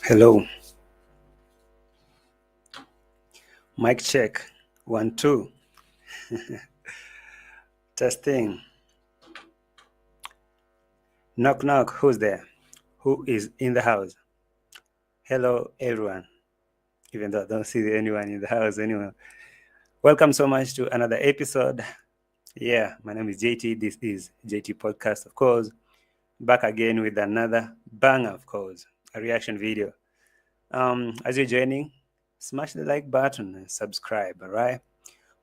Hello. Mic check. 1, 2. Testing. Knock, knock. Who's there? Who is in the house? Hello, everyone. Even though I don't see anyone in the house anymore. Welcome so much to another episode. Yeah, my name is JT. This is JT Podcast, of course. Back again with another banger, of course, a reaction video. As you're joining, smash the like button and subscribe, all right?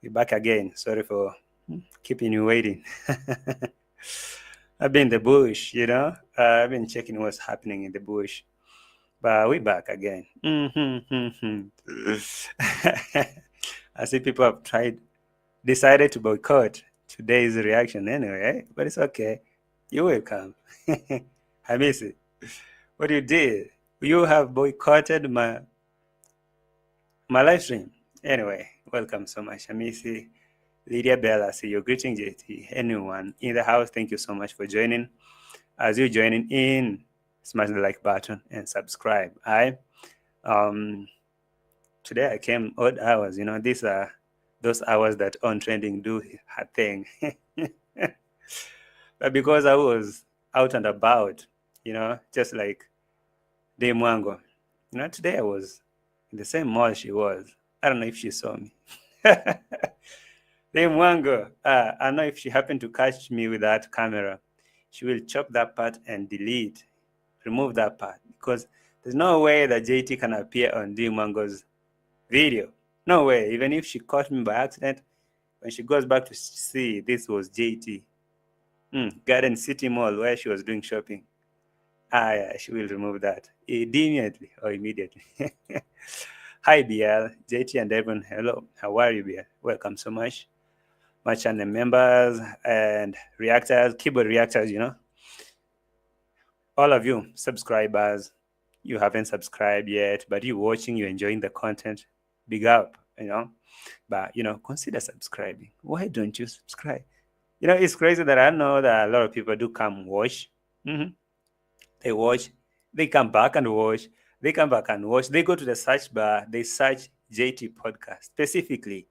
We're back again. Sorry for keeping you waiting. I've been in the bush, I've been checking what's happening in the bush. But we're back again. I see people have decided to boycott today's reaction anyway, but it's okay. You're welcome. I miss it. What you did, you have boycotted my live stream. Anyway, welcome so much. I miss it. Lydia Bell, I see you. Greeting, JT. Anyone in the house, thank you so much for joining. As you're joining in, smash the like button and subscribe. Today I came odd hours. These are those hours that On Trending do her thing. But because I was out and about, just like MWANGO. Today I was in the same mall she was. I don't know if she saw me. MWANGO, I know if she happened to catch me with that camera, she will chop that part and remove that part, because there's no way that JT can appear on MWANGO's video. No way. Even if she caught me by accident, when she goes back to see this was JT, Garden City Mall, where she was doing shopping, yeah, she will remove that immediately. Hi, BL, JT, and everyone. Hello. How are you, BL? Welcome so much. My channel members and reactors, keyboard reactors, all of you subscribers. You haven't subscribed yet, but you watching, you're enjoying the content, big up, but consider subscribing. Why don't you subscribe? It's crazy that I know that a lot of people do come watch. They watch, they come back and watch, they come back and watch, they go to the search bar, they search JT Podcast specifically,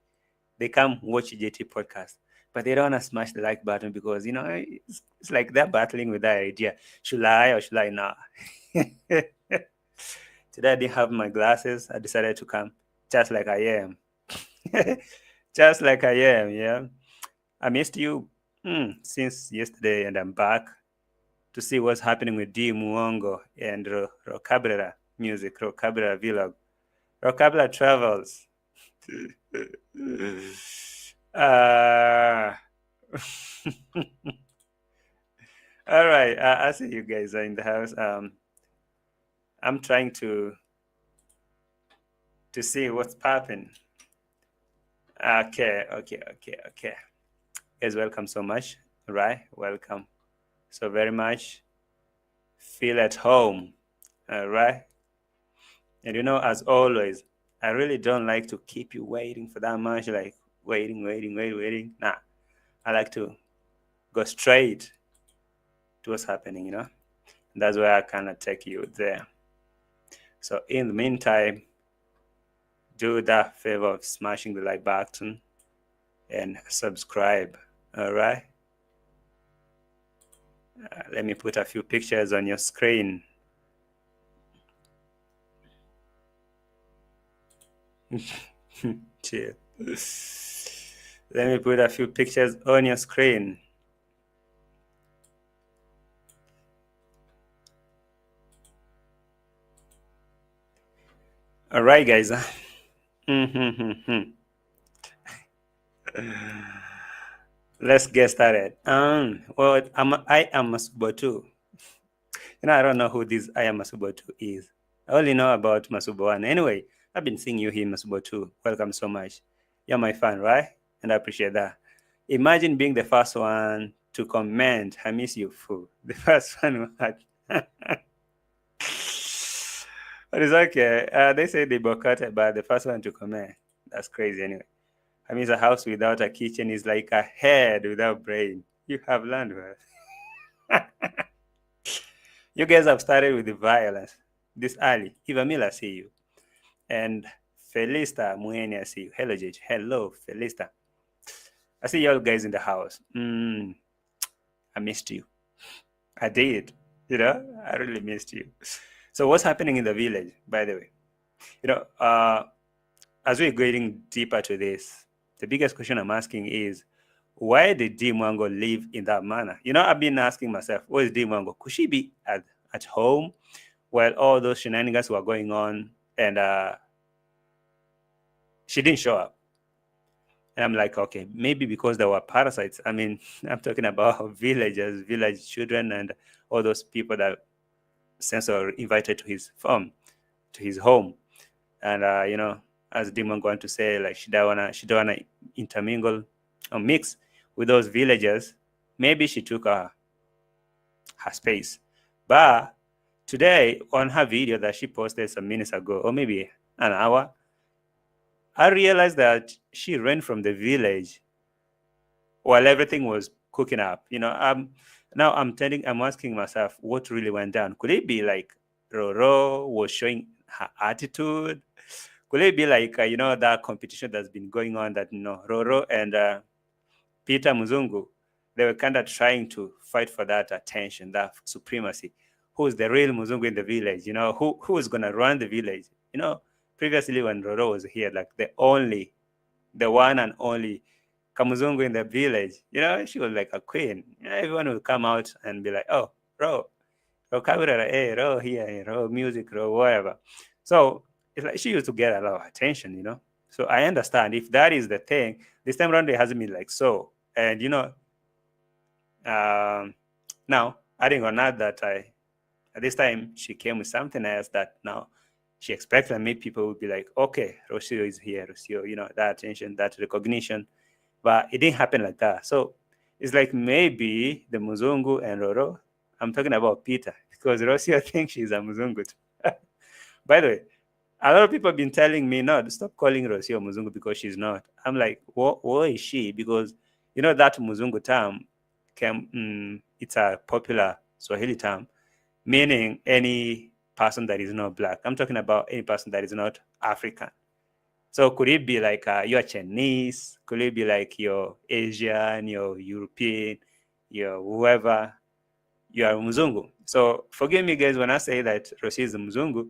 they come watch JT Podcast, but they don't want to smash the like button because it's like they're battling with that idea. Should I or should I not? Today I didn't have my glasses. I decided to come just like I am. Just like I am, yeah. I missed you since yesterday, and I'm back to see what's happening with MWANGO and Rocabra music, Rocabra vlog, Rocabra travels. All right, I see you guys are in the house. I'm trying to see what's popping. Okay. Guys, welcome so much. Right, welcome so very much. Feel at home. All right. And as always, I really don't like to keep you waiting for that much, like waiting. Nah, I like to go straight to what's happening, That's why I cannot take you there. So in the meantime, do that favor of smashing the like button and subscribe. All right. Let me put a few pictures on your screen. Chill. Let me put a few pictures on your screen. All right, guys. Let's get started. Well, I am Masubo too. I don't know who this I am Masubo 2 is. I only know about Masubo 1. Anyway, I've been seeing you here, Masubo 2. Welcome so much. You're my fan, right? And I appreciate that. Imagine being the first one to comment. I miss you, fool. The first one. But it's okay. They say they boycotted, but the first one to comment. That's crazy anyway. I mean, a house without a kitchen is like a head without brain. You have learned well. You guys have started with the violence this early. Ivamila, I see you. And Felista Mueni, I see you. Hello, JJ. Hello, Felista. I see y'all guys in the house. I missed you. I did. I really missed you. So what's happening in the village, by the way? As we're getting deeper to this, the biggest question I'm asking is, why did DEE MWANGO live in that manner? I've been asking myself, where is DEE MWANGO? Could she be at home while all those shenanigans were going on and she didn't show up? And I'm like, okay, maybe because there were parasites. I mean, I'm talking about villagers, village children, and all those people that Sensor invited to his farm, to his home. And, as Demon going to say, like, she don't wanna intermingle or mix with those villagers. Maybe she took her space. But today, on her video that she posted some minutes ago, or maybe an hour, I realized that she ran from the village while everything was cooking up. Now I'm asking myself what really went down. Could it be like Roro was showing her attitude? Could it be like that competition that's been going on that Roro and Peter Muzungu, they were kind of trying to fight for that attention, that supremacy. Who's the real Muzungu in the village? Who is gonna run the village? Previously when Roro was here, like the one and only Kamuzungu in the village, she was like a queen. Everyone would come out and be like, oh, Ro Kabira, hey, Ro here, Ro music, Ro whatever. So it's like she used to get a lot of attention, So I understand if that is the thing. This time around, it hasn't been like so. And now adding on that, at this time she came with something else that now she expected maybe people would be like, okay, ROCIO is here, ROCIO, that attention, that recognition. But it didn't happen like that. So it's like maybe the Muzungu and Roro, I'm talking about Peter, because ROCIO thinks she's a Muzungu too. By the way, a lot of people have been telling me, no, stop calling ROCIO Muzungu because she's not. I'm like, what is she? Because that Muzungu term it's a popular Swahili term, meaning any person that is not black. I'm talking about any person that is not African. So could it be like you're Chinese? Could it be like you're Asian, you're European, you're whoever, you're Muzungu? So forgive me, guys, when I say that ROCIO is a Muzungu,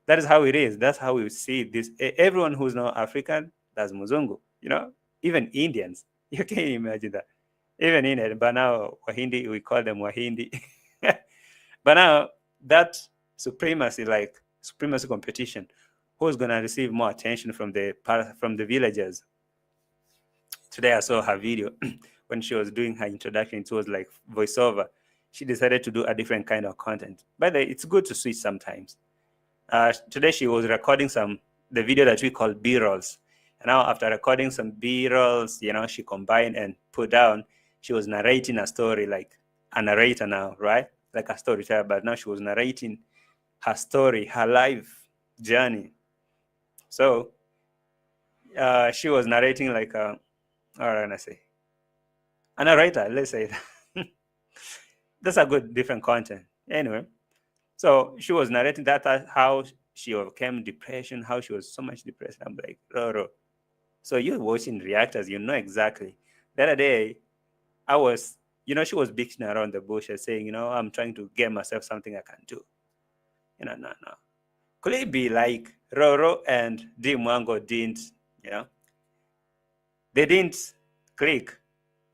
that is how it is. That's how we see this. Everyone who's not African, that's Muzungu. Even Indians. You can imagine that. Even Indian, but now Wahindi, we call them Wahindi. But now that supremacy competition, who's gonna receive more attention from the villagers? Today I saw her video when she was doing her introduction. It was like voiceover. She decided to do a different kind of content. By the way, it's good to switch sometimes. Today she was recording the video that we call B-rolls. And now after recording some B-rolls, she combined and put down, she was narrating a story like a narrator now, right? Like a storyteller, but now she was narrating her story, her life journey. So she was narrating like a narrator, let's say that. That's a good different content. Anyway, so she was narrating that how she overcame depression, how she was so much depressed. I'm like, Roro. So you're watching reactors, exactly. The other day, I was, she was bitching around the bush and saying, I'm trying to get myself something I can do. No. Could it be like Roro and DEE MWANGO didn't, they didn't click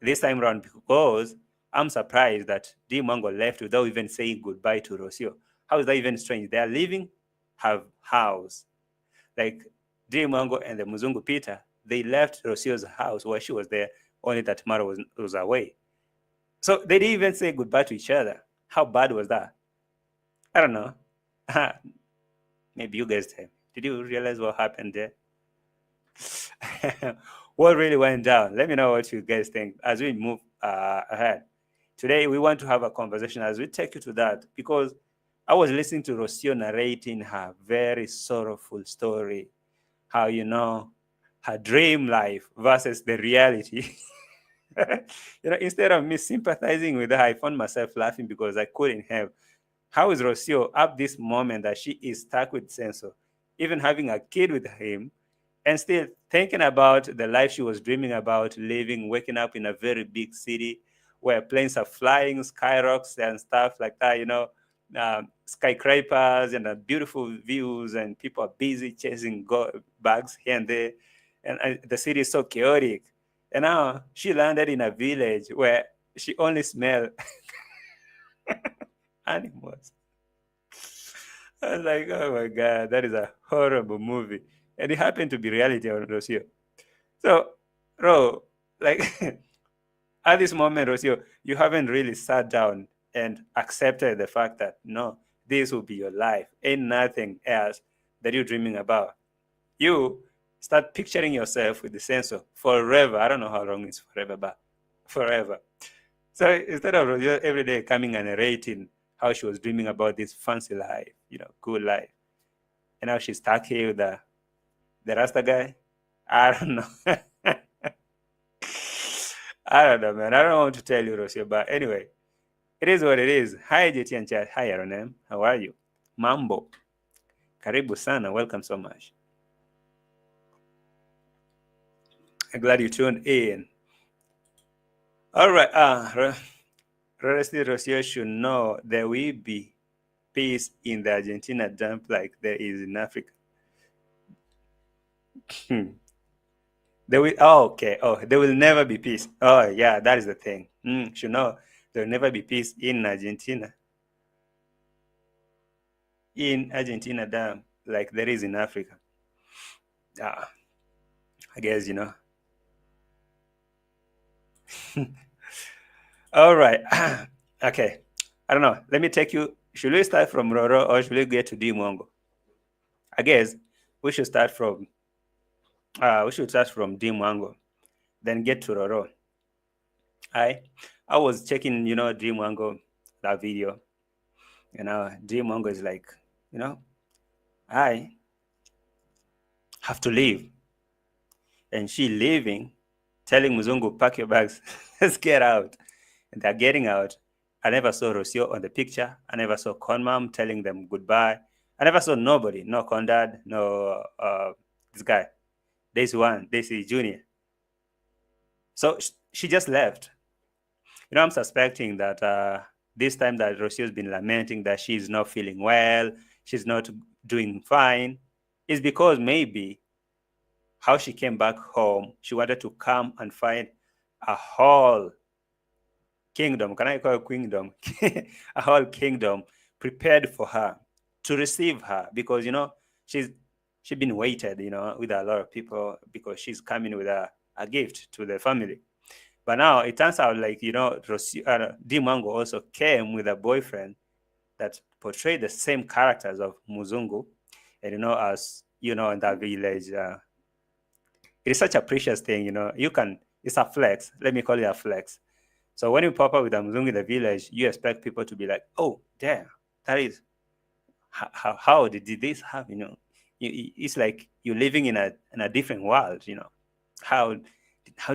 this time around? Because I'm surprised that DEE MWANGO left without even saying goodbye to ROCIO. How is that even strange? They are leaving her house. Like DEE MWANGO and the Muzungu Peter, they left ROCIO's house while she was there, only that MARWA was away. So they didn't even say goodbye to each other. How bad was that? I don't know. Maybe you guys tell me. Did you realize what happened there? What really went down? Let me know what you guys think as we move ahead. Today, we want to have a conversation as we take you to that, because I was listening to ROCIO narrating her very sorrowful story, how, her dream life versus the reality. Instead of me sympathizing with her, I found myself laughing because I couldn't have How is ROCIO up this moment that she is stuck with Senso, even having a kid with him, and still thinking about the life she was dreaming about living, waking up in a very big city where planes are flying, skyrocks and stuff like that, skyscrapers and beautiful views, and people are busy chasing bags here and there, and the city is so chaotic. And now she landed in a village where she only smelled animals. I was like, oh my God, that is a horrible movie. And it happened to be reality on Rocio. So, Ro, like at this moment, Rocio, you haven't really sat down and accepted the fact that no, this will be your life. Ain't nothing else that you're dreaming about. You start picturing yourself with the sense of forever. I don't know how long it's forever, but forever. So instead of Rocio every day coming and narrating how she was dreaming about this fancy life, good life, and now she's stuck here with the Rasta guy. I don't know. I don't know, man. I don't want to tell you, Rocio, but anyway, it is what it is. Hi, JT and Chat. Hi, Aronem. How are you? Mambo. Karibu sana. Welcome so much. I'm glad you tuned in. All right. Rocio should know there will be peace in the Argentina dump like there is in Africa. There will, okay. There will never be peace. Oh, yeah, that is the thing. Should know there will never be peace in Argentina. In Argentina dam like there is in Africa. I guess, All right. Okay. I don't know. Let me take you. Should we start from Roro or should we get to MWANGO? I guess we should start from MWANGO, then get to Roro. I was checking, MWANGO, that video. MWANGO is like, I have to leave. And she leaving, telling Muzungu, pack your bags, let's get out. And they're getting out. I never saw Rocio on the picture. I never saw Conmam telling them goodbye. I never saw nobody, no Condad, no this guy, Daisy Jr. So she just left. I'm suspecting that this time that Rocio's been lamenting that she's not feeling well, she's not doing fine, is because maybe how she came back home, she wanted to come and find a whole kingdom. Can I call it kingdom? A whole kingdom prepared for her to receive her, because she's been waited, with a lot of people, because she's coming with a gift to the family. But now it turns out like MWANGO also came with a boyfriend that portrayed the same characters of Muzungu, and as in that village. It is such a precious thing, it's a flex. Let me call it a flex. So when you pop up with a Muzungu in the village, you expect people to be like, oh, damn, that is, how did this happen? It's like you're living in a different world, How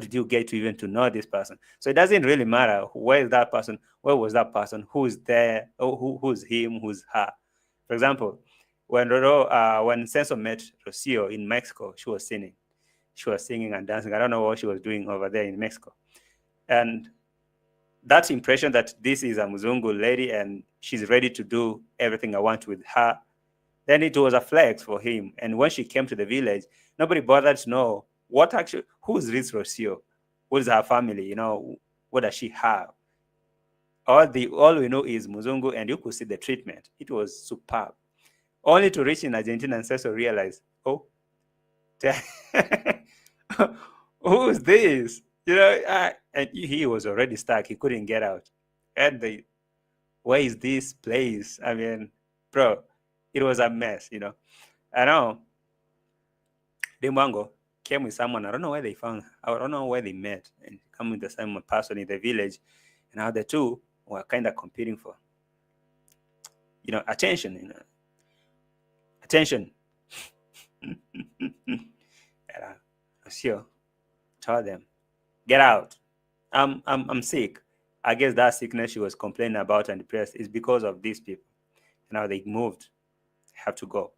did you get to even to know this person? So it doesn't really matter where is that person, where was that person, who's there, or who's him, who's her. For example, when Senso met Rocio in Mexico, she was singing. She was singing and dancing. I don't know what she was doing over there in Mexico. And that impression that this is a Muzungu lady and she's ready to do everything I want with her, then it was a flex for him. And when she came to the village, nobody bothered to know who is this Rocio? What is her family? What does she have? All we know is Muzungu, and you could see the treatment. It was superb. Only to reach in Argentina and Cecil realize, oh, who's this? And he was already stuck. He couldn't get out. And where is this place? I mean, bro, it was a mess, I know MWANGO came with someone. I don't know where they found. I don't know where they met, and come with the same person in the village, and how the two were kind of competing for, attention. Attention. Sure. Tell them, get out. I'm sick. I guess that sickness she was complaining about and depressed is because of these people. Now they moved. Have to go.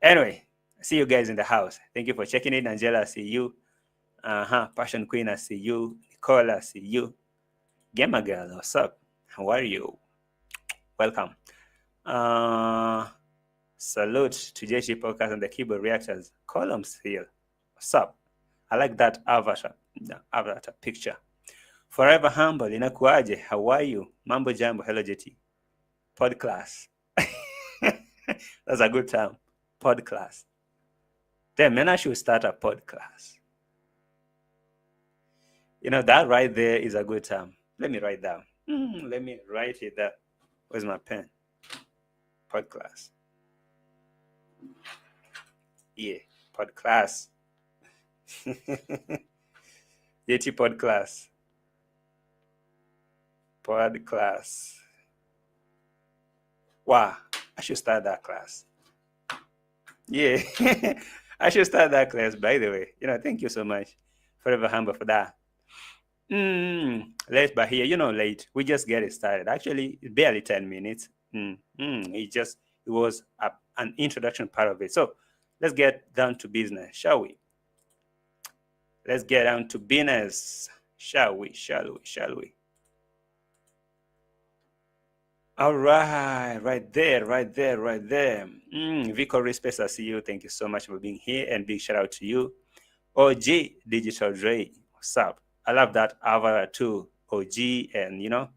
Anyway, see you guys in the house. Thank you for checking in. Angela, I see you. Passion Queen, I see you. Nicola, I see you. Gamer Girl, what's up? How are you? Welcome. Salute to JC Podcast and the Keyboard Reactors. Columns here. What's up? I like that avatar picture. Forever humble, inakuaje? How are you? Mambo jambo, hello JT. Pod class. That's a good term. Pod class. Damn, man, I should start a podcast. You know, that right there is a good term. Let me write down. Let me write it down. Where's my pen? Pod class. Yeah, pod class. JT pod class. Pod class. Wow, I should start that class. Yeah, I should start that class, by the way. You know, thank you so much. Forever humble for that. Late, but here, you know, late. We just get it started. Actually, barely 10 minutes. It was an introduction part of it. So let's get down to business, shall we? Let's get down to business, shall we? All right, right there. Vico Respect, I see you. Thank you so much for being here, and big shout out to you. OG Digital Dre, what's up? I love that avatar too, OG, and you know,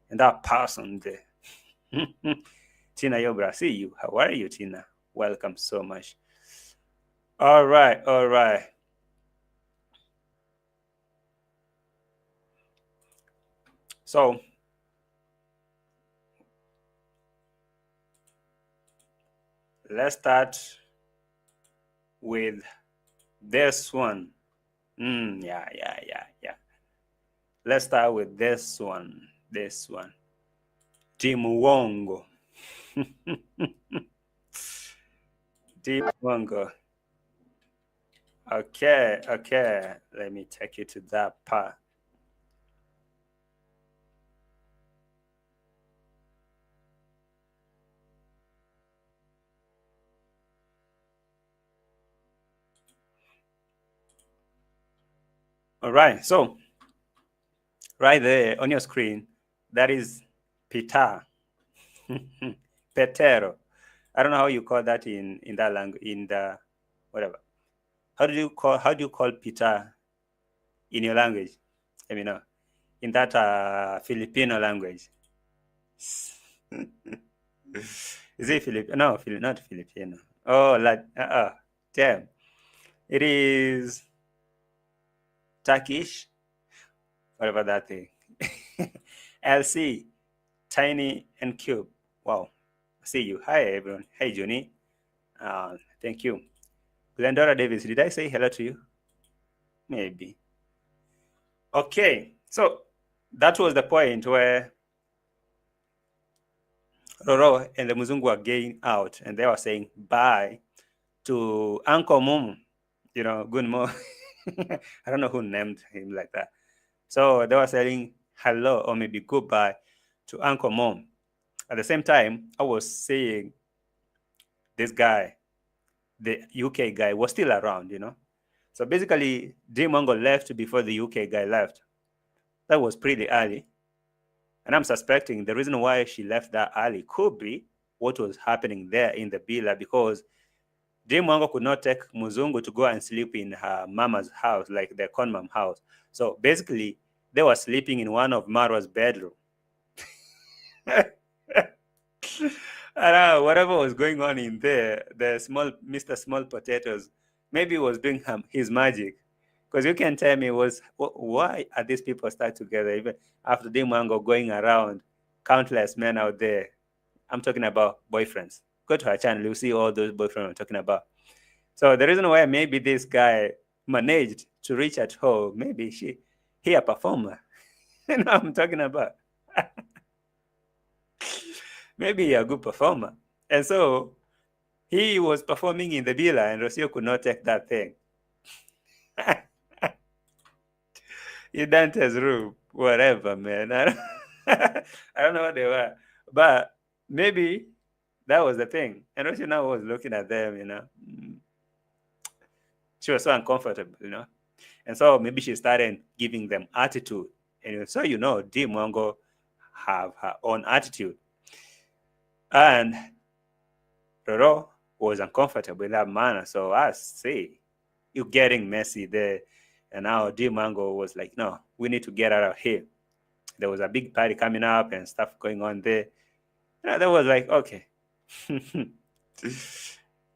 and that person there. Tina Yobra, I see you. How are you, Tina? Welcome so much. All right. So let's start with this one. Yeah. Let's start with this one. MWANGO. MWANGO. Okay. Let me take you to that part. All right, so right there on your screen, that is Peter. Petero. I don't know how you call that in that language, in the whatever. How do you call Peter in your language? Let me know. In that Filipino language. Is it Filipino? No, not Filipino. Oh, damn. It is Turkish, whatever that thing. LC, Tiny and Cube. Wow. See you. Hi, everyone. Hey, Juni. Thank you. Glendora Davis, did I say hello to you? Maybe. Okay, so that was the point where Roro and the Muzungu were going out, and they were saying bye to Uncle Mum. You know, good morning. I don't know who named him like that. So they were saying hello or maybe goodbye to Uncle Mom. At the same time, I was seeing this guy, the UK guy, was still around, you know. So basically, MWANGO left before the UK guy left. That was pretty early. And I'm suspecting the reason why she left that early could be what was happening there in the villa, because MWANGO could not take Muzungu to go and sleep in her mama's house, like their conmam house. So basically, they were sleeping in one of Marwa's bedroom. Whatever was going on in there, the small Mr. Small Potatoes, maybe was doing his magic. Because you can tell me why are these people stuck together even after MWANGO going around countless men out there. I'm talking about boyfriends. Go to her channel, you'll see all those boyfriends I'm talking about. So the reason why maybe this guy managed to reach at home, maybe he a performer. You know what I'm talking about. Maybe he a good performer. And so he was performing in the villa and ROCIO could not take that thing. In Dante's room, whatever, man. I don't know what they were. But maybe That was the thing. And Rocio now was looking at them, she was so uncomfortable, and so maybe she started giving them attitude. And so DEE MWANGO have her own attitude, and Roro was uncomfortable in that manner. So I say, you're getting messy there. And now DEE MWANGO was like, no, we need to get out of here. There was a big party coming up and stuff going on there. That was like, okay.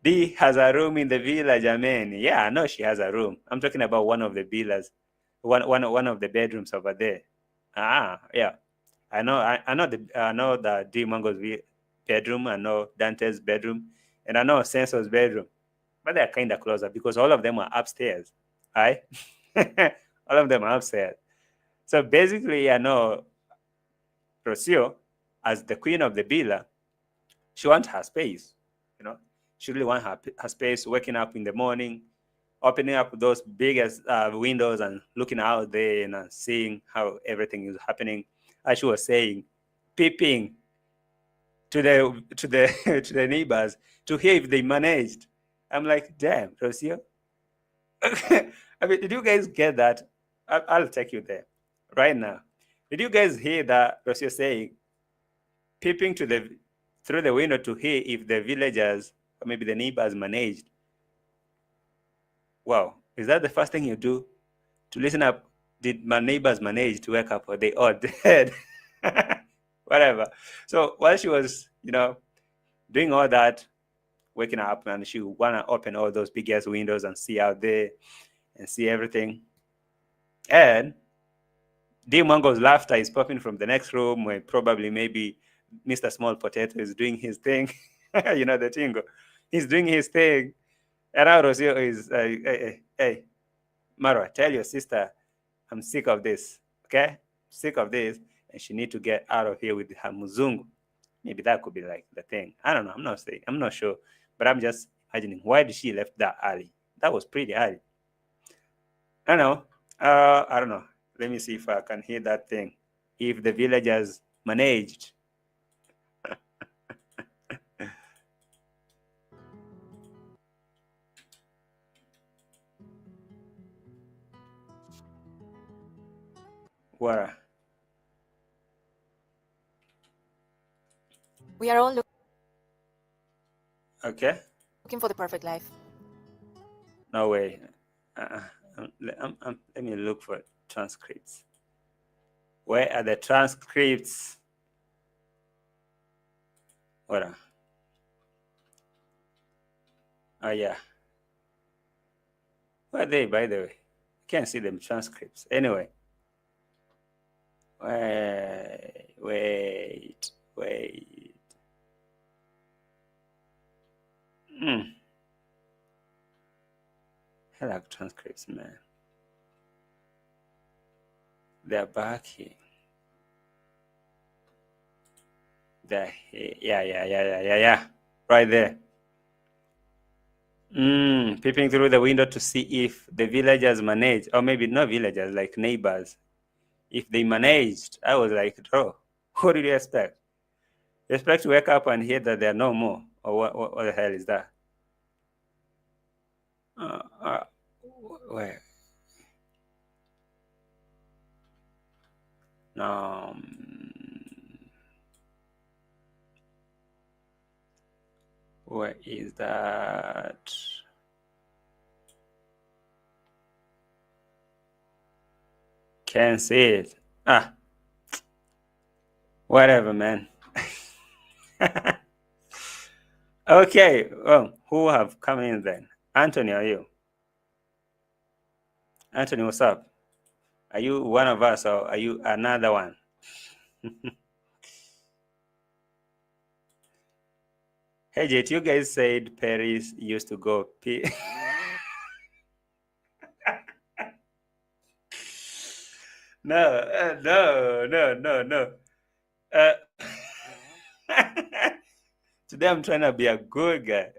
Dee has a room in the village, I mean. Yeah, I know she has a room. I'm talking about one of the villas, one of the bedrooms over there. Yeah. I know the DEE MWANGO's bedroom, I know Dante's bedroom, and I know Sensor's bedroom. But they're kind of closer because all of them are upstairs. Right? All of them are upstairs. So basically, I know Rocio, as the queen of the villa, she wants her space. She really wants her space, waking up in the morning, opening up those biggest windows and looking out there and seeing how everything is happening. As she was saying, peeping to the to the neighbors to hear if they managed. I'm like, damn, Rocio. I mean, did you guys get that? I'll take you there right now. Did you guys hear that Rocio saying, peeping through the window to hear if the villagers or maybe the neighbors managed? Wow, is that the first thing you do to listen up? Did my neighbors manage to wake up or they all dead? Whatever. So while she was, doing all that, waking up, and she wanna open all those big ass windows and see out there and see everything. And DEE MWANGO's laughter is popping from the next room where probably maybe Mr. Small Potato is doing his thing. The tingo. He's doing his thing. And now Rocio is, hey, Marwa, tell your sister I'm sick of this, okay? Sick of this, and she need to get out of here with her muzungu. Maybe that could be like the thing. I don't know. I'm not sure, but I'm just imagining why did she left that early? That was pretty early. I don't know. I don't know. Let me see if I can hear that thing. If the villagers managed. What? We are all Okay. looking for the perfect life. No way. Let me look for transcripts. Where are the transcripts? What? Oh yeah. Where are they, by the way? I can't see them transcripts. Anyway. Wait. I like transcripts, man. They're back here. They're here. Yeah. Right there. Peeping through the window to see if the villagers managed, or maybe not villagers, like neighbors. If they managed, I was like, oh, what did you expect? You expect to wake up and hear that there are no more? Or what the hell is that? Where? Where is that? Can't see it. Whatever, man. Okay, well, who have come in then? Anthony, are you? Anthony, what's up? Are you one of us or are you another one? Hey, Jet, you guys said Paris used to go pee. No. Uh, today I'm trying to be a good guy.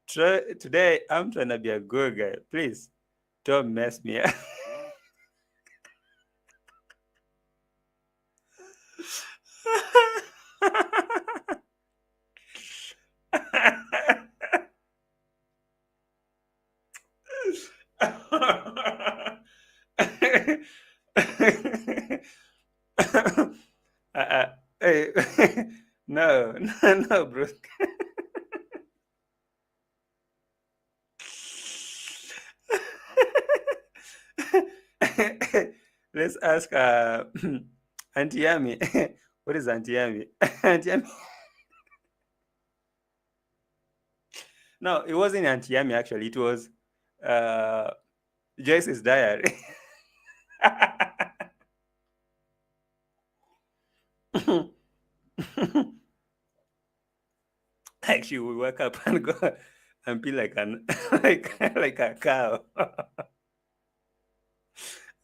Today I'm trying to be a good guy. Please don't mess me up. No, Bruce. Let's ask Auntie Yami. What is Auntie Yami? Auntie Yami. No, it wasn't Auntie Yami actually. It was Joyce's diary. Like she would wake up and go and be like an like a cow.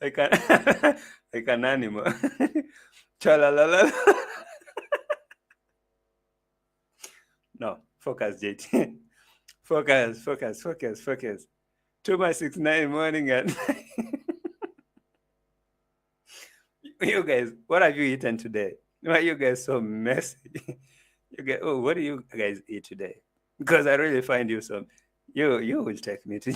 like a, like an animal. Chalalala. No, focus, JT. Focus. 2:69 morning and you guys, what have you eaten today? Why are you guys so messy? You guys, oh, what do you guys eat today? Because I really find you so you will take me to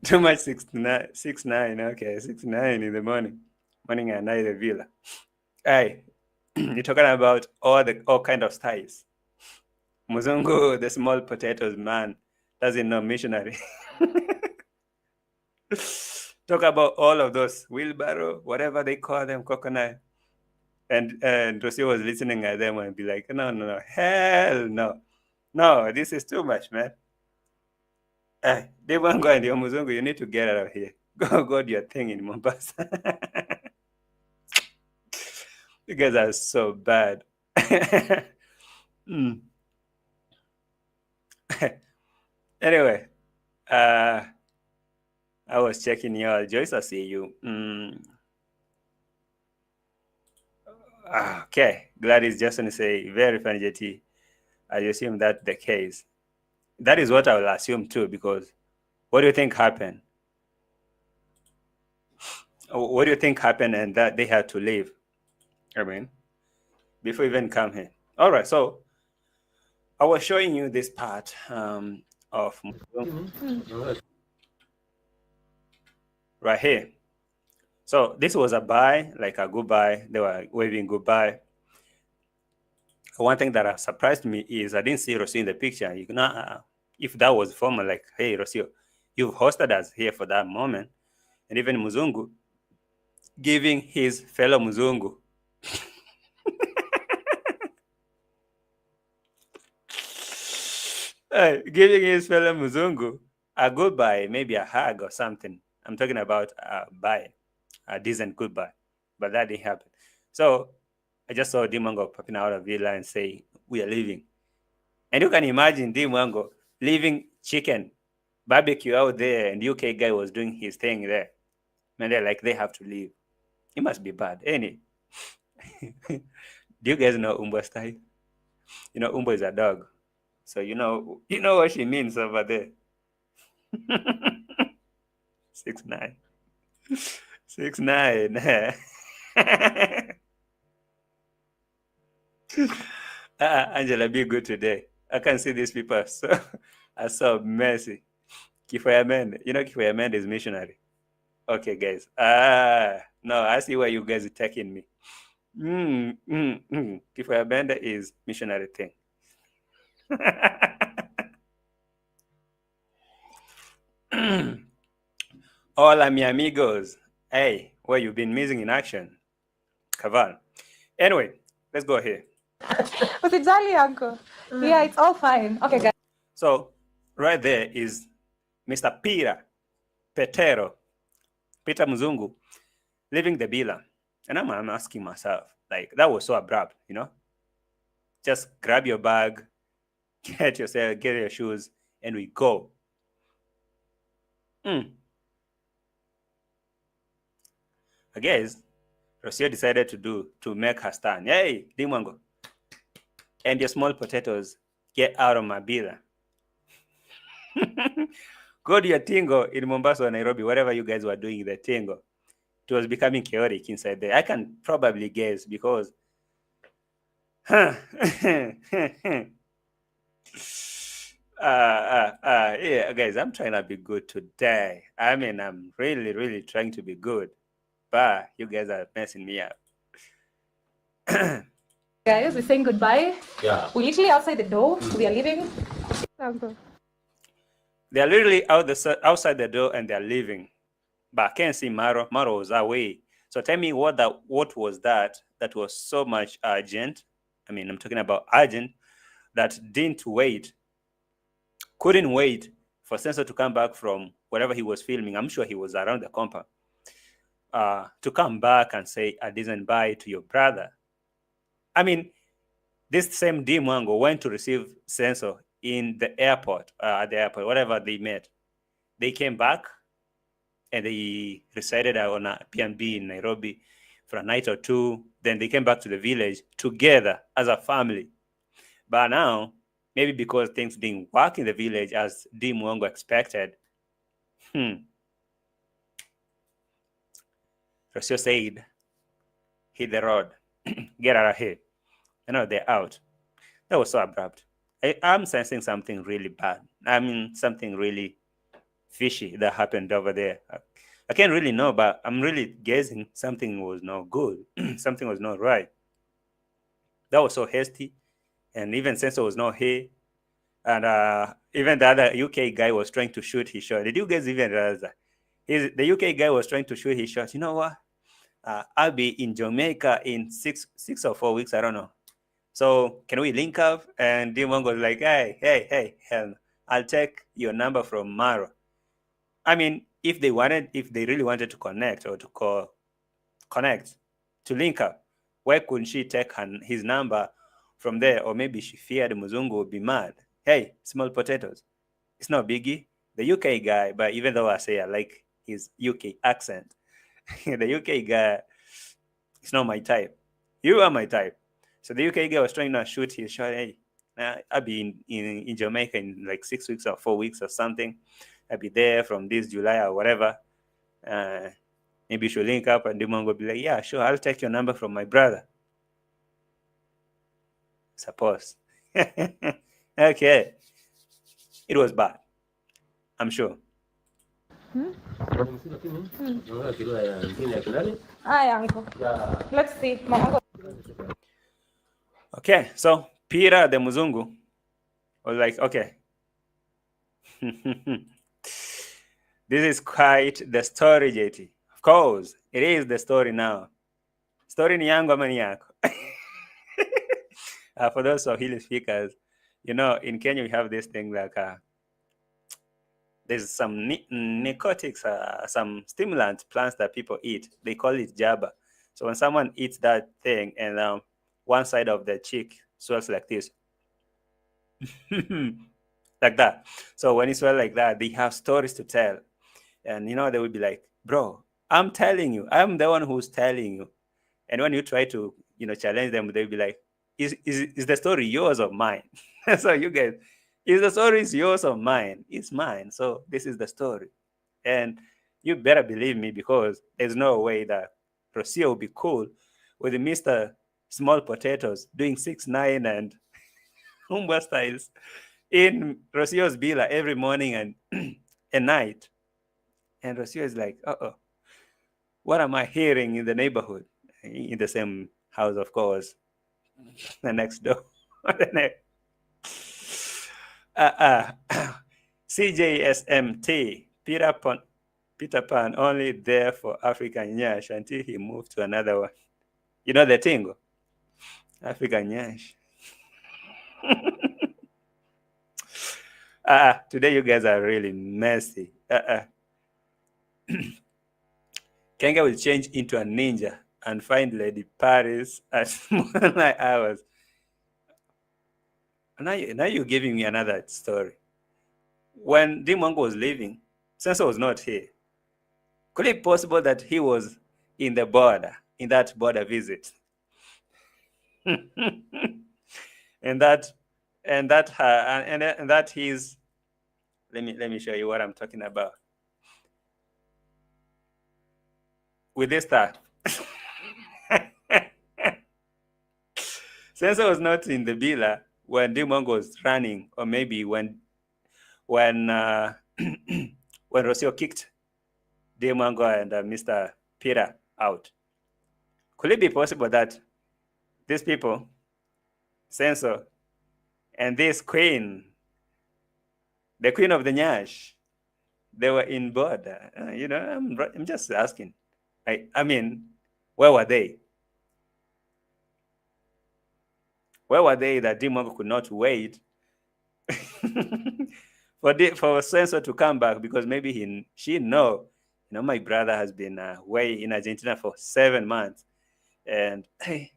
too much 6 9. Okay, 6 9 in the morning at night the villa. Hey, you're talking about all kind of styles. Muzungu, the small potatoes man, doesn't know missionary. Talk about all of those wheelbarrow, whatever they call them, coconut. And Rocio was listening at them and be like, no, hell no, this is too much, man. They won't go and your Muzungu, you need to get out of here. Go do your thing in Mombasa. You guys are so bad. Anyway, I was checking your Joyce. I see you. Okay, Gladys Jackson say very funny, JT. I assume that's the case. That is what I will assume too, because what do you think happened? What do you think happened and that they had to leave? I mean, before even come here. All right, so I was showing you this part of right here. So this was a bye, like a goodbye. They were waving goodbye. One thing that surprised me is I didn't see Rocio in the picture. You know, if that was formal, like, hey, Rocio, you've hosted us here for that moment. And even Muzungu giving his fellow Muzungu giving his fellow Muzungu a goodbye, maybe a hug or something. I'm talking about a bye, a decent goodbye. But that didn't happen. So I just saw DeMwango popping out of Villa and say, we are leaving. And you can imagine DeMwango leaving chicken barbecue out there, and UK guy was doing his thing there. And they're like, they have to leave. It must be bad. Any. Do you guys know Umbo style? You know, Umbo is a dog. So you know what she means over there. 6'9". 6'9". Angela, be good today. I can see these people are so messy. Kifoyamen, you know Kifoyamen is missionary. Okay, guys. No, I see where you guys are taking me. Kifoyamen is missionary thing. Hola, mi amigos. Hey, where you been missing in action? Kaval. Anyway, let's go here. Was it Jolly, uncle? Yeah, it's all fine. Okay, guys. So, right there is Mr. Peter Muzungu, leaving the villa. And I'm asking myself, like, that was so abrupt, you know? Just grab your bag, get your shoes, and we go. I guess Rocio decided to make her stand. Hey, DeMwango, and your small potatoes, get out of my villa. Go to your tingo in Mombasa or Nairobi, whatever you guys were doing the tingo. It was becoming chaotic inside there. I can probably guess because Yeah, guys, I'm trying to be good today. I mean, I'm really, really trying to be good, but you guys are messing me up. Guys, we're saying goodbye. Yeah. We're literally outside the door. We are leaving. Uncle. They're literally outside the door and they're leaving. But I can't see Maro. Maro was away. So tell me what was that was so much urgent. I mean, I'm talking about urgent that couldn't wait for Sensor to come back from whatever he was filming. I'm sure he was around the compound. To come back and say a decent bye to your brother. I mean, this same DEE MWANGO went to receive Sensor in the airport, whatever they met. They came back and they resided on a P&B in Nairobi for a night or two. Then they came back to the village together as a family. But now, maybe because things didn't work in the village as DEE MWANGO expected, ROCIO said, hit the road, get out of here. They're out. That was so abrupt. I'm sensing something really bad. I mean, something really fishy that happened over there. I can't really know, but I'm really guessing something was not good. Something was not right. That was so hasty. And even Sensor was not here. And even the other UK guy was trying to shoot his shot. Did you guys even realize that? The UK guy was trying to shoot his shot. You know what? I'll be in Jamaica in six or 4 weeks. I don't know. So can we link up? And DEE MWANGO was like, hey, hell, I'll take your number from MARWA. I mean, if they really wanted to connect or to connect, to link up, why couldn't she take his number from there? Or maybe she feared Muzungu would be mad. Hey, small potatoes. It's not biggie. The UK guy, but even though I say I like his UK accent, the UK guy is not my type. You are my type. So the UK guy was trying to shoot his shot. Hey, I'll be in Jamaica in like 6 weeks or 4 weeks or something. I'll be there from this July or whatever. Maybe you should link up, and DEE MWANGO will be like, yeah, sure, I'll take your number from my brother. Suppose. Okay. It was bad. I'm sure. Hi, Uncle. Let's see. Mama. Okay, so Peter the Muzungu was like, okay. This is quite the story, JT. Of course, it is the story now. Story ni yangu ama ni yako? For those Swahili speakers, in Kenya we have this thing like there's some narcotics, some stimulant plants that people eat. They call it jaba. So when someone eats that thing and one side of the cheek swells like this, like that. So when it swells like that, they have stories to tell. And, they would be like, bro, I'm telling you, I'm the one who's telling you. And when you try to, challenge them, they'll be like, is the story yours or mine? So you guys, is the story yours or mine? It's mine. So this is the story. And you better believe me, because there's no way that ROCIO will be cool with Mr. Small Potatoes doing 6ix9ine and Umbwa styles in ROCIO's Bila every morning and and night. And ROCIO is like, what am I hearing in the neighborhood? In the same house, of course, the next door. CJSMT, Peter Pan, only there for African Nyash until he moved to another one. You know the tingo? African Nyash. Today you guys are really messy. Kenga will change into a ninja and find Lady Paris at moonlight hours. Now you're giving me another story. When DEE MWANGO was leaving, Sensor was not here. Could it be possible that he was in that border visit? and that he's, let me show you what I'm talking about. With this stuff. Sensor was not in the Bila when DEE MWANGO was running, or maybe when when when ROCIO kicked MWANGO and Mr. Peter out. Could it be possible that these people, Senso, and this queen, the queen of the Nyash, they were in board? I'm just asking. I mean, where were they? Where were they that DMWANGO could not wait for Senso to come back? Because maybe she know, my brother has been away in Argentina for 7 months, and it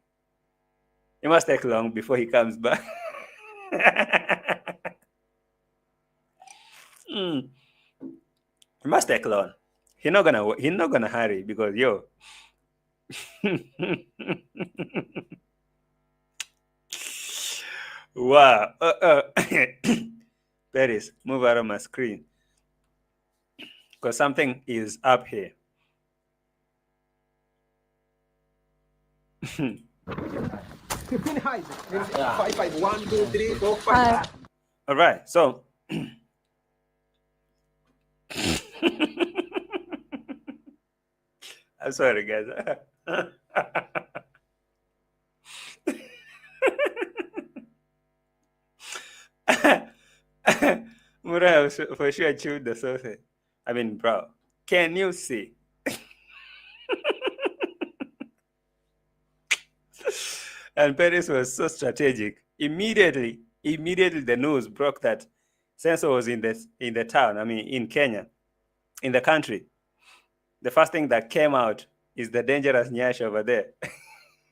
must take long before he comes back. It must take long. He's not gonna hurry because wow. Paris, move out of my screen because something is up here. All right, so I'm sorry, guys. Mura for sure chewed the sausage. I mean, bro, can you see? And Paris was so strategic. Immediately the news broke that Senso was in the town. I mean, in Kenya, in the country. The first thing that came out is the dangerous Nyash over there.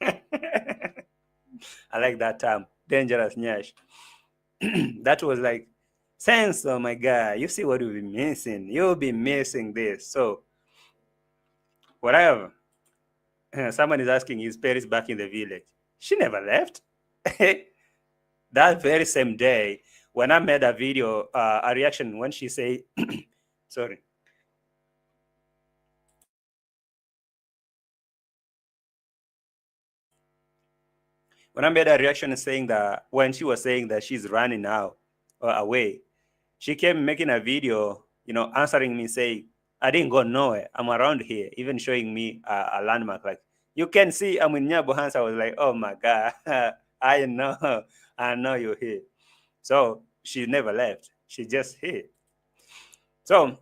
I like that term, dangerous Nyash. That was like, Senso, my guy, you see what you'll be missing. You'll be missing this. So, whatever. Someone is asking, is Paris back in the village? She never left. That very same day, when I made a video, a reaction when she said, sorry. When I made a reaction saying that, when she was saying that she's running out or away, she came making a video, answering me saying, I didn't go nowhere. I'm around here, even showing me a landmark. Like, you can see I'm in Nyabohans. I was like, oh my God, I know you're here. So she never left. She just here. So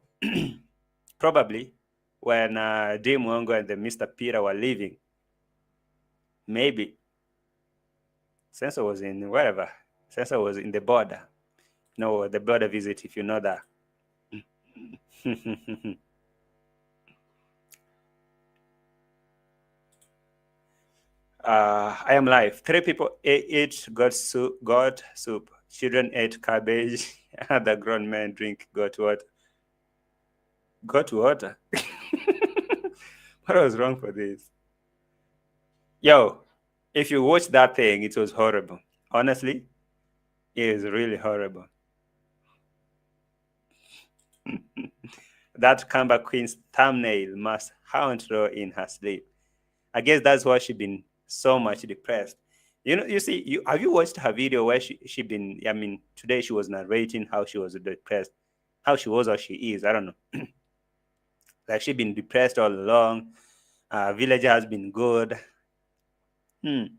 probably when DMWANGO and the Mr. Peter were leaving, maybe Senso was in wherever. Senso was in the border. No, the border visit, if you know that. I am live. 3 people ate goat soup. Children ate cabbage. The grown men drink goat water. Goat water? What was wrong for this? Yo, if you watch that thing, it was horrible. Honestly, it is really horrible. That Kamba Queen's thumbnail must haunt her in her sleep. I guess that's why she's been so much depressed. You see, have you watched her video where she been, I mean, today she was narrating how she was depressed, how she was or she is, I don't know. Like she been depressed all along. Villager has been good. Her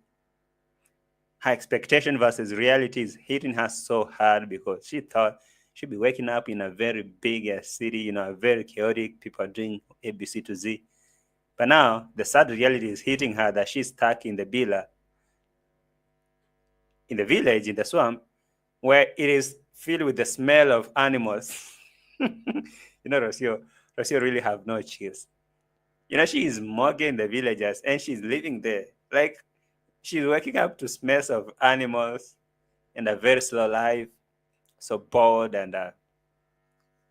expectation versus reality is hitting her so hard because she thought she'd be waking up in a very big city, a very chaotic, people are doing ABC to Z. But now the sad reality is hitting her that she's stuck in the villa, in the village, in the swamp, where it is filled with the smell of animals. ROCIO really have no chills. She is mugging the villagers and she's living there. Like, she's waking up to smells of animals and a very slow life, so bored and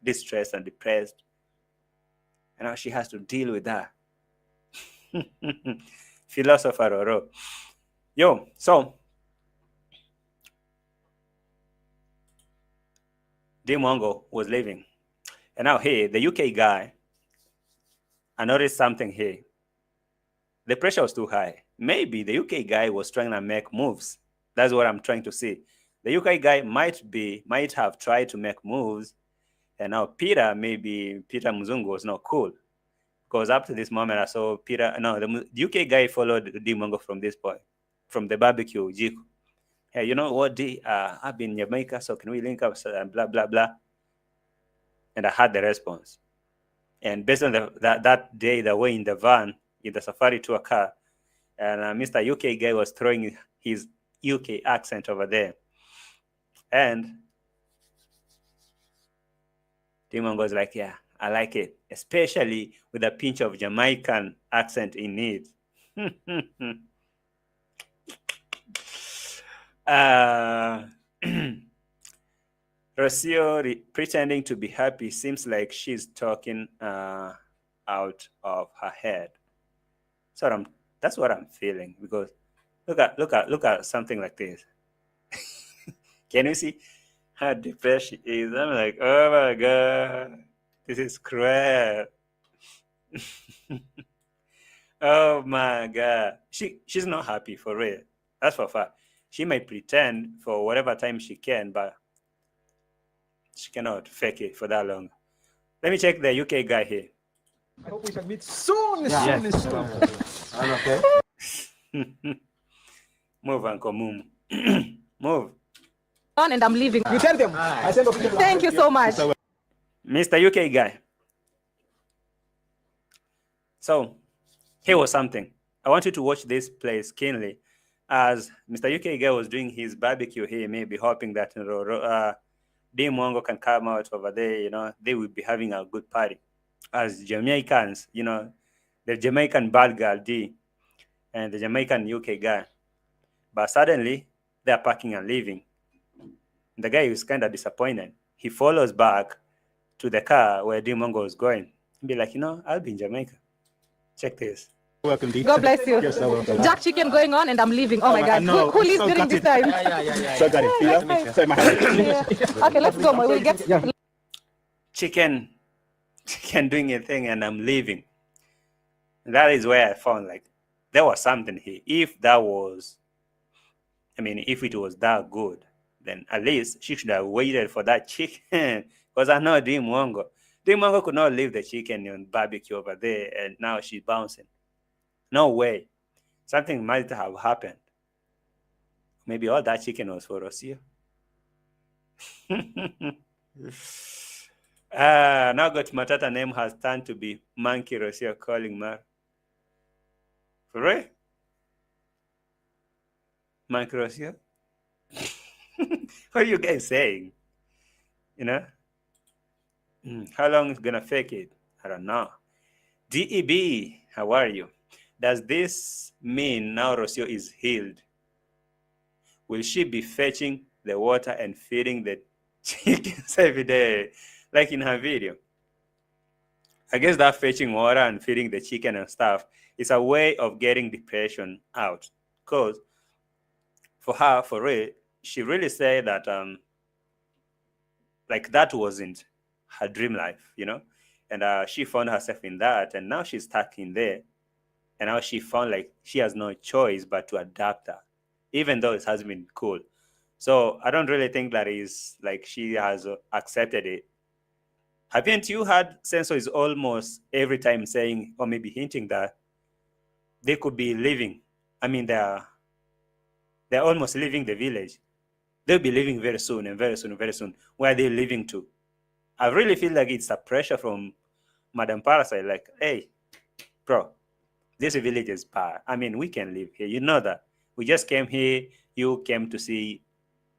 distressed and depressed. And now she has to deal with that. Philosopher Oro. Yo, so DMWANGO was leaving. And now here, the UK guy, I noticed something here. The pressure was too high. Maybe the UK guy was trying to make moves. That's what I'm trying to see. The UK guy might have tried to make moves And now Peter Muzungu was not cool. Because up to this moment, I saw the UK guy followed D Mongo from this point, from the barbecue, Jiku. Hey, you know what, D? I've been in Jamaica, so can we link up? And blah, blah, blah. And I had the response. And based on that day, they were in the van, in the safari tour car, and Mr. UK guy was throwing his UK accent over there. And Timon was like, yeah, I like it, especially with a pinch of Jamaican accent in it. Rocio pretending to be happy seems like she's talking out of her head. So that's what I'm feeling, because look at something like this. Can you see how depressed she is? I'm like, oh my god, this is cruel. Oh my god, she's not happy for real. That's for fact. She might pretend for whatever time she can, but she cannot fake it for that long. Let me check the UK guy here. I hope we can meet soon. I'm okay. Move, Uncle Moom. Move. On and I'm leaving. You tell them. I send official. Thank you so much. Mr. UK guy. So, here was something. I want you to watch this place keenly, as Mr. UK guy was doing his barbecue here, maybe hoping that D MWANGO can come out over there, they will be having a good party. As Jamaicans, the Jamaican bad girl D and the Jamaican UK guy. But suddenly, they're packing and leaving. The guy is kind of disappointed. He follows back to the car where D MWANGO was going. Be like, I'll be in Jamaica. Check this. Welcome, D. God bless you. Yes, sir, welcome. Jack chicken going on and I'm leaving. Oh my God. Who leaves during this time? So got it. Say my Yeah. Okay, let's go. We'll get Chicken doing a thing and I'm leaving. That is where I found like there was something here. If it was that good, then at least she should have waited for that chicken. Because I know D MWANGO could not leave the chicken on barbecue over there and now she's bouncing. No way. Something might have happened. Maybe all that chicken was for Rocio. Now got Matata name has turned to be Monkey Rocio calling Mar. For real? Monkey Rocio? What are you guys saying? How long is gonna fake it? I don't know. DEB, how are you? Does this mean now Rocio is healed? Will she be fetching the water and feeding the chickens every day, like in her video? I guess that fetching water and feeding the chicken and stuff is a way of getting depression out. Because for her, for real, she really said that that wasn't her dream life, and she found herself in that, and now she's stuck in there. And now she found like she has no choice but to adapt her, even though it has been cool. So I don't really think that is like she has accepted it. Haven't you had sensors almost every time saying or maybe hinting that they could be leaving? I mean, they're almost leaving the village. They'll be leaving very soon and very soon and very soon. Where are they leaving to? I really feel like it's a pressure from Madam Parasite. Like, hey, bro, this village is bad. I mean, we can live here. You know that. We just came here. You came to see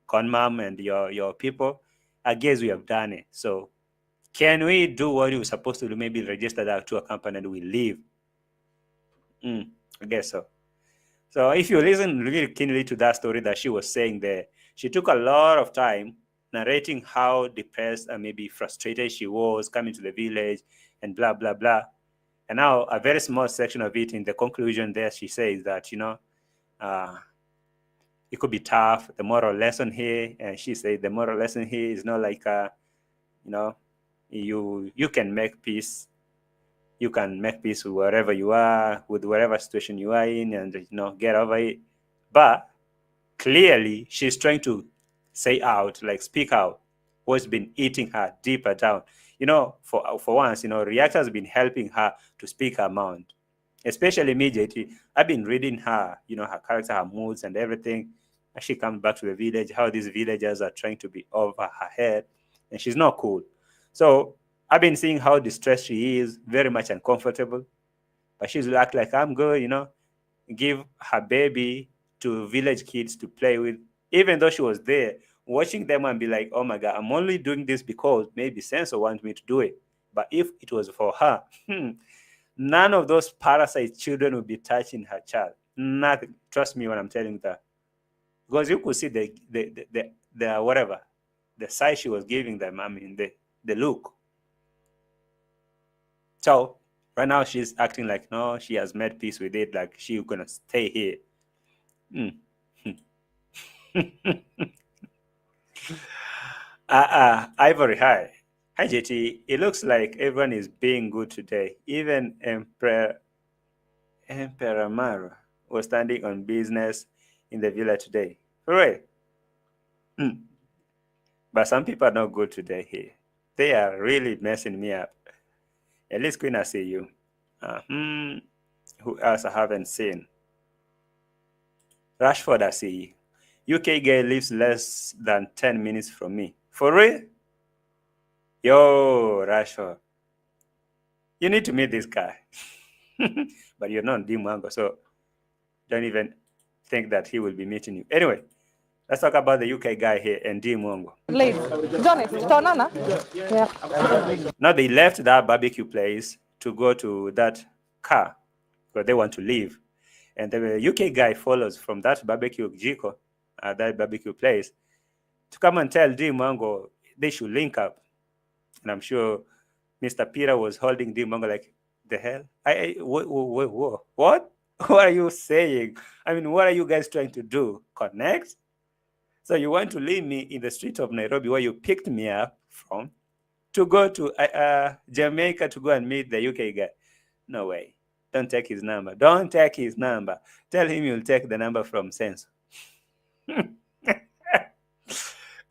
Conmam and your people. I guess we have done it. So can we do what we were supposed to do? Maybe register that to a company and we leave. I guess so. So if you listen really keenly to that story that she was saying there, she took a lot of time narrating how depressed and maybe frustrated she was coming to the village and blah, blah, blah. And now a very small section of it in the conclusion there, she says that, it could be tough. The moral lesson here, and she said the moral lesson here is not like, you can make peace. You can make peace with wherever you are, with whatever situation you are in, and, get over it. But clearly, she's trying to say out, like speak out, what's been eating her deeper down. For once, React has been helping her to speak her mind. Especially me, JT. I've been reading her, her character, her moods, and everything. As she comes back to the village, how these villagers are trying to be over her head, and she's not cool. So I've been seeing how distressed she is, very much uncomfortable. But she's act like I'm good, give her baby to village kids to play with, even though she was there watching them and be like, oh my God, I'm only doing this because maybe Sensor wants me to do it. But if it was for her, none of those parasite children would be touching her child. Nothing. Trust me when I'm telling that. Because you could see the whatever, the size she was giving them, I mean, the look. So right now she's acting like, no, she has made peace with it, like she's gonna stay here. Ivory High. Hi JT. It looks like everyone is being good today. Even Emperor MARWA was standing on business in the villa today. Hooray! But some people are not good today here. They are really messing me up. At least Queen, I see you. Who else I haven't seen? Rashford, I see you. UK guy lives less than 10 minutes from me. For real? Yo, Rashford. You need to meet this guy. But you're not MWANGO, so don't even think that he will be meeting you. Anyway, let's talk about the UK guy here and MWANGO. Late. Johnny, tutaonana? Yeah. Now they left that barbecue place to go to that car because they want to leave. And the UK guy follows from that barbecue jiko, that barbecue place, to come and tell MWANGO they should link up. And I'm sure Mr. Peter was holding MWANGO like, the hell? What? What are you saying? I mean, what are you guys trying to do? Connect? So you want to leave me in the street of Nairobi where you picked me up from to go to Jamaica to go and meet the UK guy? No way. Don't take his number. Don't take his number. Tell him you'll take the number from Sense. I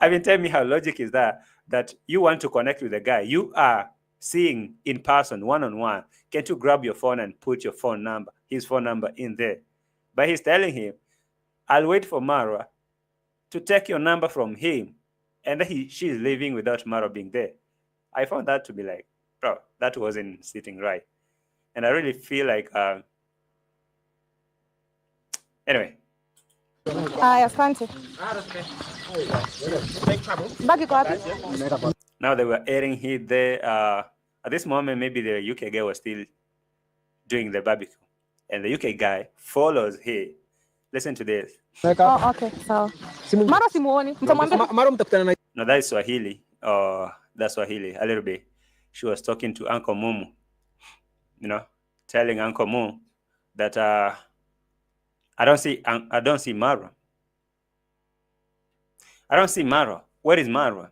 mean, tell me how logic is that you want to connect with the guy you are seeing in person, one-on-one. Can't you grab your phone and put your phone number, his phone number in there? But he's telling him, I'll wait for MARWA to take your number from him, and she's leaving without MARWA being there. I found that to be like, bro, that wasn't sitting right. And I really feel like, anyway. Asante. Bagi iko wapi? Now they were airing heat there. At this moment, maybe the UK guy was still doing the barbecue. And the UK guy follows here. Listen to this. Oh, okay. So, Mara simuoni. Mtamwambia. No, that is Swahili. That's Swahili, a little bit. She was talking to Uncle Mumu, telling Uncle Mumu that I don't see MARWA. I don't see MARWA. Where is MARWA?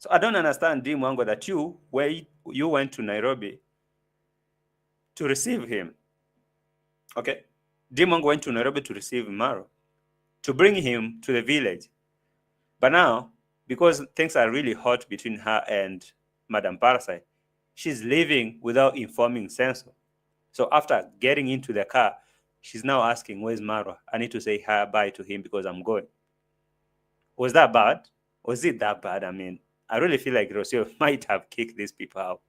So I don't understand, MWANGO, that you went to Nairobi to receive him. Okay? MWANGO went to Nairobi to receive MARWA, to bring him to the village. But now, because things are really hot between her and Madam Parasite, she's leaving without informing Sensor. So after getting into the car, she's now asking, where's MARWA? I need to say bye to him because I'm going. Was that bad? Was it that bad? I mean, I really feel like ROCIO might have kicked these people out.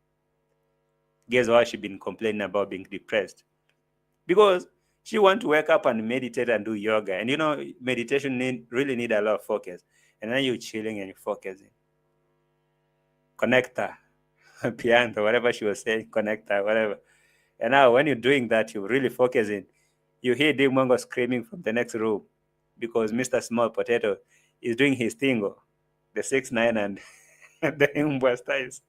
Guess why she's been complaining about being depressed? Because she wants to wake up and meditate and do yoga. And meditation really need a lot of focus. And then you're chilling and you're focusing. Connector, piano, whatever she was saying, connector, whatever. And now when you're doing that, you're really focusing. You hear MWANGO screaming from the next room because Mr. Small Potato is doing his thing, the 6ix9ine and the Umbwa styles.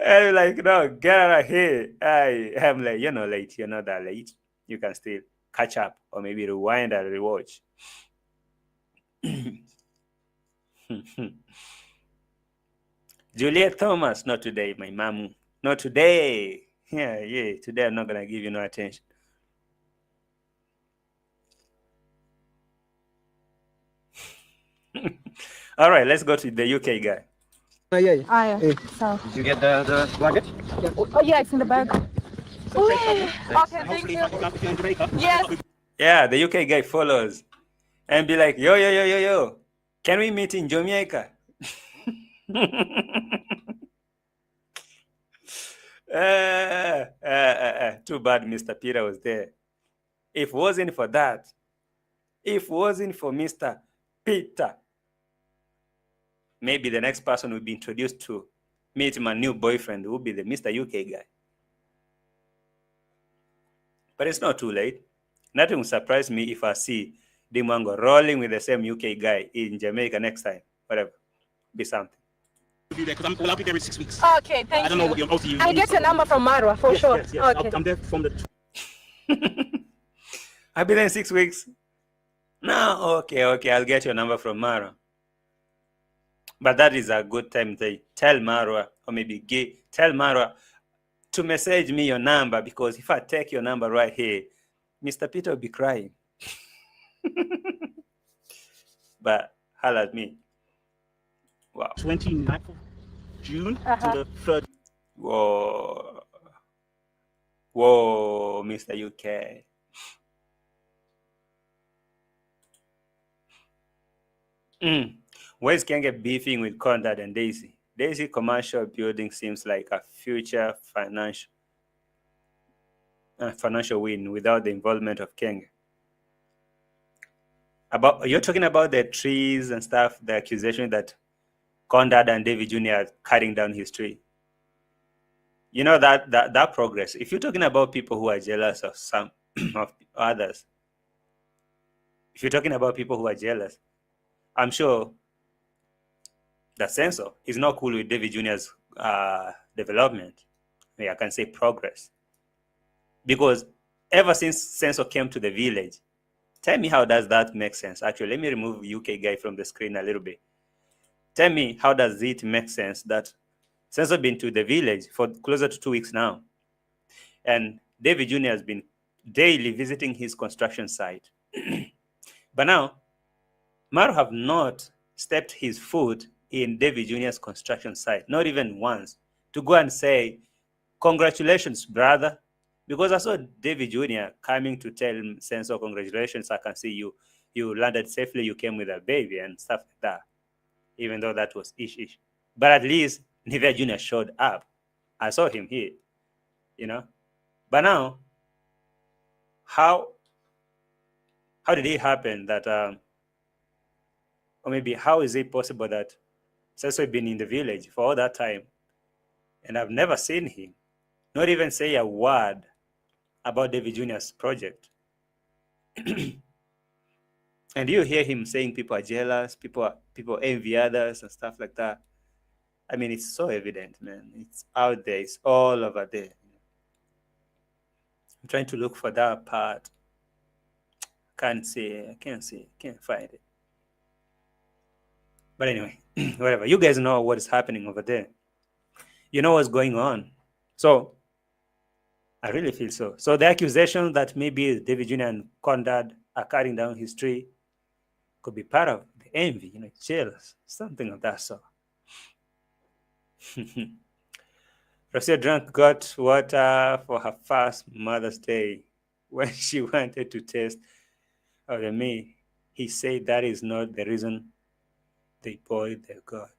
And you're like, no, get out of here. I'm like, you're not late. You're not that late. You can still catch up or maybe rewind and rewatch. Juliet Thomas, not today, my mamu. Not today. Yeah, today I'm not going to give you no attention. All right, let's go to the UK guy. Yeah. Ah, yeah. So. Did you get the luggage? Oh, yeah, it's in the bag. Okay, thank you. If you're in Jamaica. Yes. Yeah, the UK guy follows and be like, yo, can we meet in Jamaica? Too bad Mr. Peter was there. If it wasn't for that, if it wasn't for Mr. Peter, maybe the next person will be introduced to meet my new boyfriend will be the Mr. UK guy. But it's not too late. Nothing will surprise me if I see MWANGO rolling with the same UK guy in Jamaica next time. Whatever. Be something. Because I'll be there in 6 weeks. Okay, thank you. I don't know what your OT. I'll get your number from Marwa for sure. Yes. Okay. I'm there from the. I'll be there in 6 weeks. No, okay. I'll get your number from Marwa. But that is a good time to tell Marwa, or maybe tell Marwa to message me your number, because if I take your number right here, Mr. Peter will be crying. But holla at me. Wow. 29th of June to the 3rd. Whoa, Mr. UK. Where's Kenge beefing with Conrad and Daisy? Daisy commercial building seems like a future financial win without the involvement of Kenge. You're talking about the trees and stuff, the accusation that Conrad and David Jr. are cutting down his tree. You know that progress. If you're talking about people who are jealous of some of others, if you're talking about people who are jealous, I'm sure the censor is not cool with David Jr.'s development. I can say progress. Because ever since censor came to the village, tell me how does that make sense? Actually, let me remove UK guy from the screen a little bit. Tell me how does it make sense that censor been to the village for closer to 2 weeks now, and David Jr. has been daily visiting his construction site. But now, Maru have not stepped his foot in David Jr.'s construction site, not even once, to go and say, congratulations, brother. Because I saw David Jr. coming to tell him, Sensor, congratulations, I can see you landed safely, you came with a baby and stuff like that, even though that was ish. But at least Nivea Jr. showed up. I saw him here, But now, how did it happen that, or maybe how is it possible that Sensor has been in the village for all that time and I've never seen him, not even say a word about David Jr.'s project? And you hear him saying people are jealous, people envy others and stuff like that. I mean, it's so evident, man. It's out there. It's all over there. I'm trying to look for that part. Can't find it. But anyway, whatever. You guys know what is happening over there. You know what's going on. So I really feel so. So the accusation that maybe David Jr. and Conrad are cutting down his tree could be part of the envy, jealous, something of that sort. ROCIO drunk got water for her first Mother's Day when she wanted to taste of the meat. He said that is not the reason they boiled their God.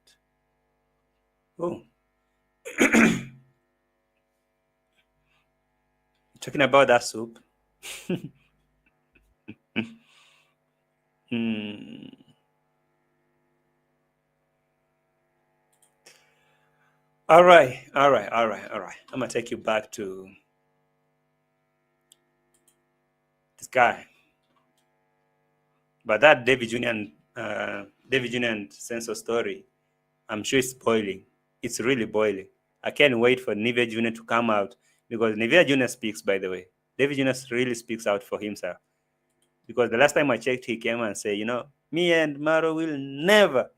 Oh. Talking about that soup. All right. I'm gonna take you back to this guy. But that David Jr. and Sensor story, I'm sure it's boiling. It's really boiling. I can't wait for Nivea Jr. to come out, because Nivea Jr. speaks, by the way. David Jr. really speaks out for himself. Because the last time I checked, he came and said, me and Maro will never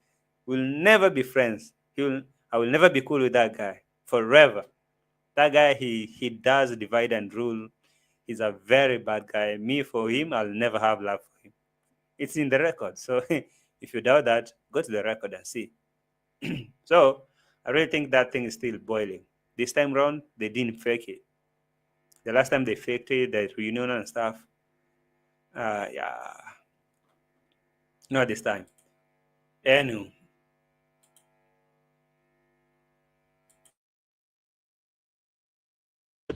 be friends. I will never be cool with that guy forever. That guy, he does divide and rule. He's a very bad guy. Me, for him, I'll never have love for him. It's in the record. So If you doubt that, go to the record and see. So I really think that thing is still boiling. This time around, they didn't fake it. The last time they faked it, the reunion and stuff, yeah, not this time. Anyway.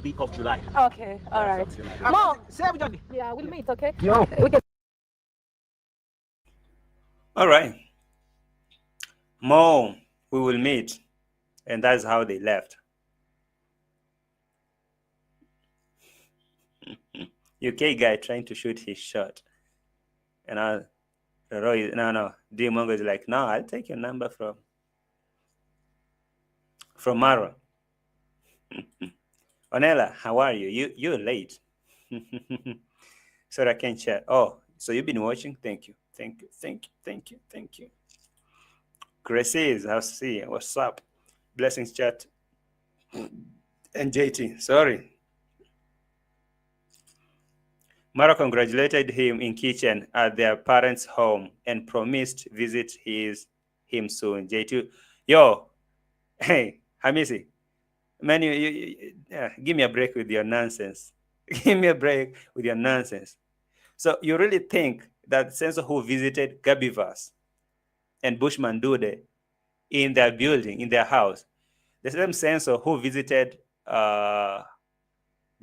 Week of July. Okay, all right. Mo, Same Johnny. yeah, we'll meet, okay? Yo. We can. All right. More, we will meet. And that's how they left. UK guy trying to shoot his shot. And Roy, no. DMongo is like, no, I'll take your number from MARWA. Onela, how are you? You're late. So I can chat. Oh, so you've been watching? Thank you. Gracie, I'll see. What's up? Blessings chat. And JT, sorry. Mara congratulated him in kitchen at their parents' home and promised visit him soon. JT, yo, hey, Hamisi, man, give me a break with your nonsense. Give me a break with your nonsense. So you really think that Sensor who visited Gabivas and Bushman Dude in their building, in their house, the same Sensor who visited the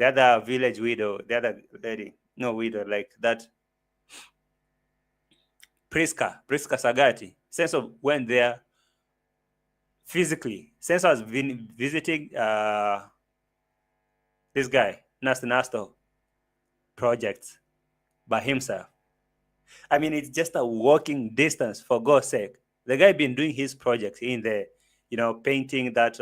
other village widow, the other lady, no widow, like that Priska Sagati, Sensor went there physically. Sensor has been visiting this guy, Nasto projects by himself. I mean, it's just a walking distance, for God's sake. The guy been doing his projects in there, painting that,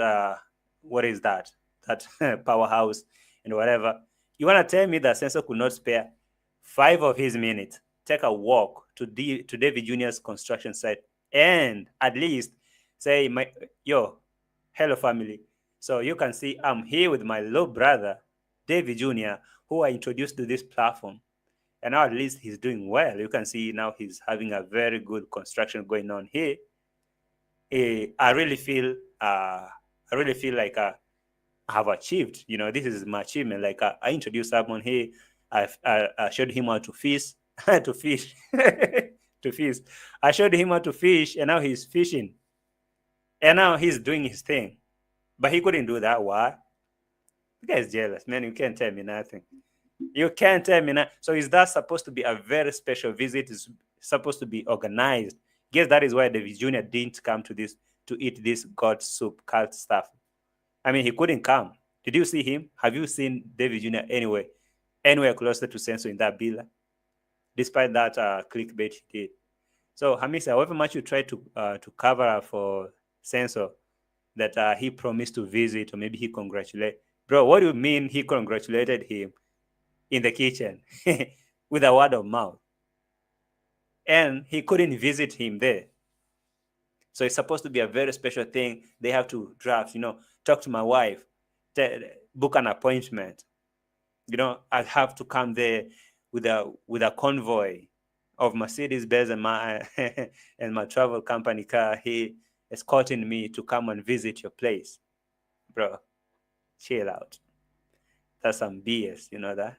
what is that? That powerhouse and whatever. You want to tell me that Sensor could not spare 5 of his minutes, take a walk to David Jr.'s construction site and at least say, hello family. So you can see I'm here with my little brother, David Jr., who I introduced to this platform. And now at least he's doing well. You can see now he's having a very good construction going on here. I really feel like I have achieved. This is my achievement. Like I introduced someone here. I showed him how to fish, to fish, to fish. I showed him how to fish, and now he's fishing. And now he's doing his thing. But he couldn't do that. Why? You guys jealous, man. You can't tell me nothing. You can't tell me nothing. So is that supposed to be a very special visit? Is supposed to be organized? Guess that is why David Jr. didn't come to eat this God soup cult stuff. I mean, he couldn't come. Did you see him? Have you seen David Jr. anywhere closer to Sensor in that villa? Despite that clickbait he did. So Hamisa, however much you try to cover up for Sensor that he promised to visit or maybe he congratulated. Bro, what do you mean he congratulated him in the kitchen with a word of mouth? And he couldn't visit him there. So it's supposed to be a very special thing. They have to draft, talk to my wife, book an appointment. I have to come there with a convoy of Mercedes-Benz and my and my travel company car. He escorting me to come and visit your place. Bro, chill out. That's some BS, you know that?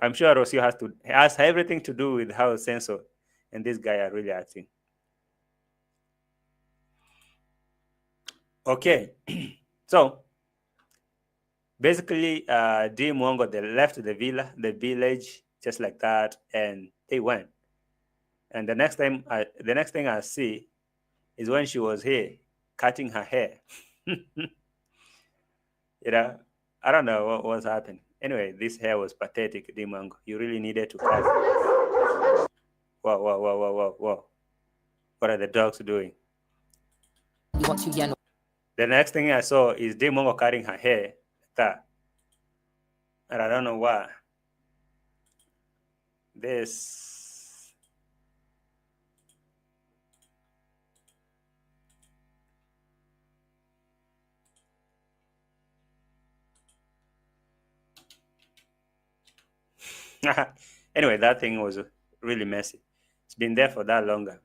I'm sure ROCIO has everything to do with how Sensor and this guy are really acting. Okay, so basically, DMWANGO, they left the village, just like that, and they went. And the next thing I see is when she was here cutting her hair. I don't know what was happening. Anyway, this hair was pathetic, DMWANGO. You really needed to cut. Whoa. What are the dogs doing? The next thing I saw is DMWANGO cutting her hair like that. And I don't know why. This. Anyway, that thing was really messy. It's been there for that longer.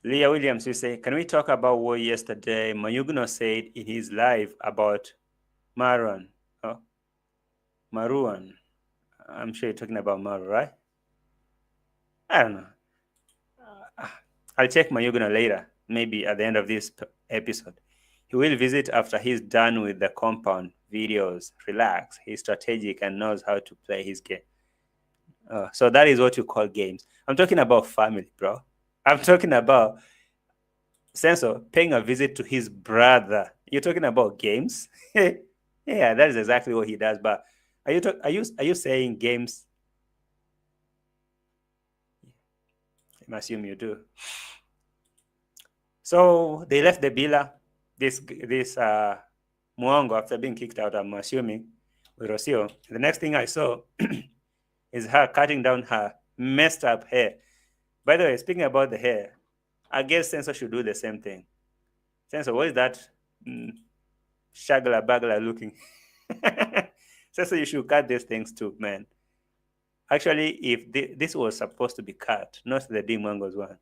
Leah Williams, you say, can we talk about what yesterday Mayugno said in his live about Marwan? Oh, Marwan. I'm sure you're talking about Marwan, right? I don't know. I'll check Mayugno later, maybe at the end of this episode. He will visit after he's done with the compound videos. Relax. He's strategic and knows how to play his game. So that is what you call games. I'm talking about family, bro. I'm talking about Sensor paying a visit to his brother. You're talking about games? Yeah, that is exactly what he does. But are you saying games? I assume you do. So they left the Bila, this MWANGO, after being kicked out, I'm assuming, with ROCIO. The next thing I saw is her cutting down her messed up hair. By the way, speaking about the hair, I guess Sensor should do the same thing. Sensor, what is that shagla bagla looking? Sensor, you should cut these things too, man. Actually, if this was supposed to be cut, not the DEE MWANGO's one,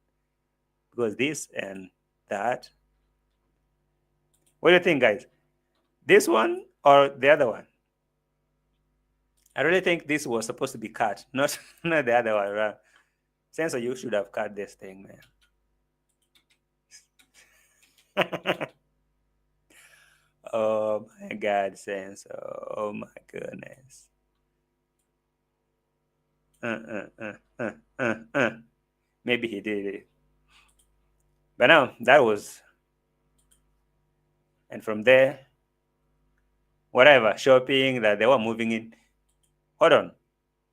because this and that. What do you think, guys? This one or the other one? I really think this was supposed to be cut, not the other one, right? Sensor, you should have cut this thing, man. Oh my God, Sensor. Oh my goodness. Maybe he did it. But now that was, and from there, whatever shopping that they were moving in. Hold on,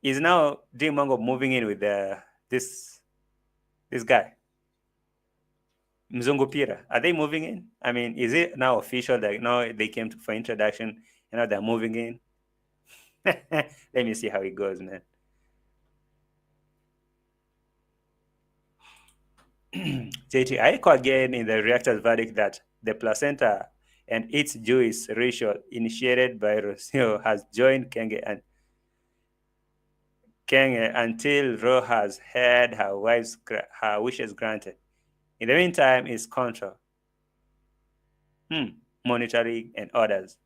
is now DEE MWANGO moving in with this guy, Mzungu Pira? Are they moving in? I mean, is it now official that now they came for introduction and now they're moving in? Let me see how it goes, man. JT, I echo again in the reactor's verdict that the placenta and its Jewish ritual initiated by ROCIO has joined Kenge until Ro has had her wishes granted. In the meantime, is control, monitoring, and orders.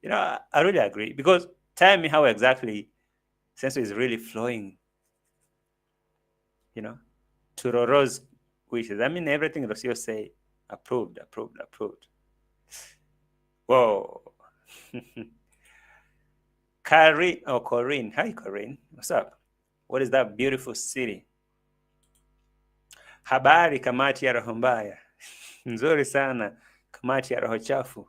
You know, I really agree, because tell me how exactly Sensor is really flowing, you know, to Roro's wishes. I mean, everything ROCIO say, approved. Whoa. Corinne. Hi, Corinne. What's up? What is that beautiful city? Habari, kamati ya roho mbaya. Nzuri sana, kamati ya roho chafu.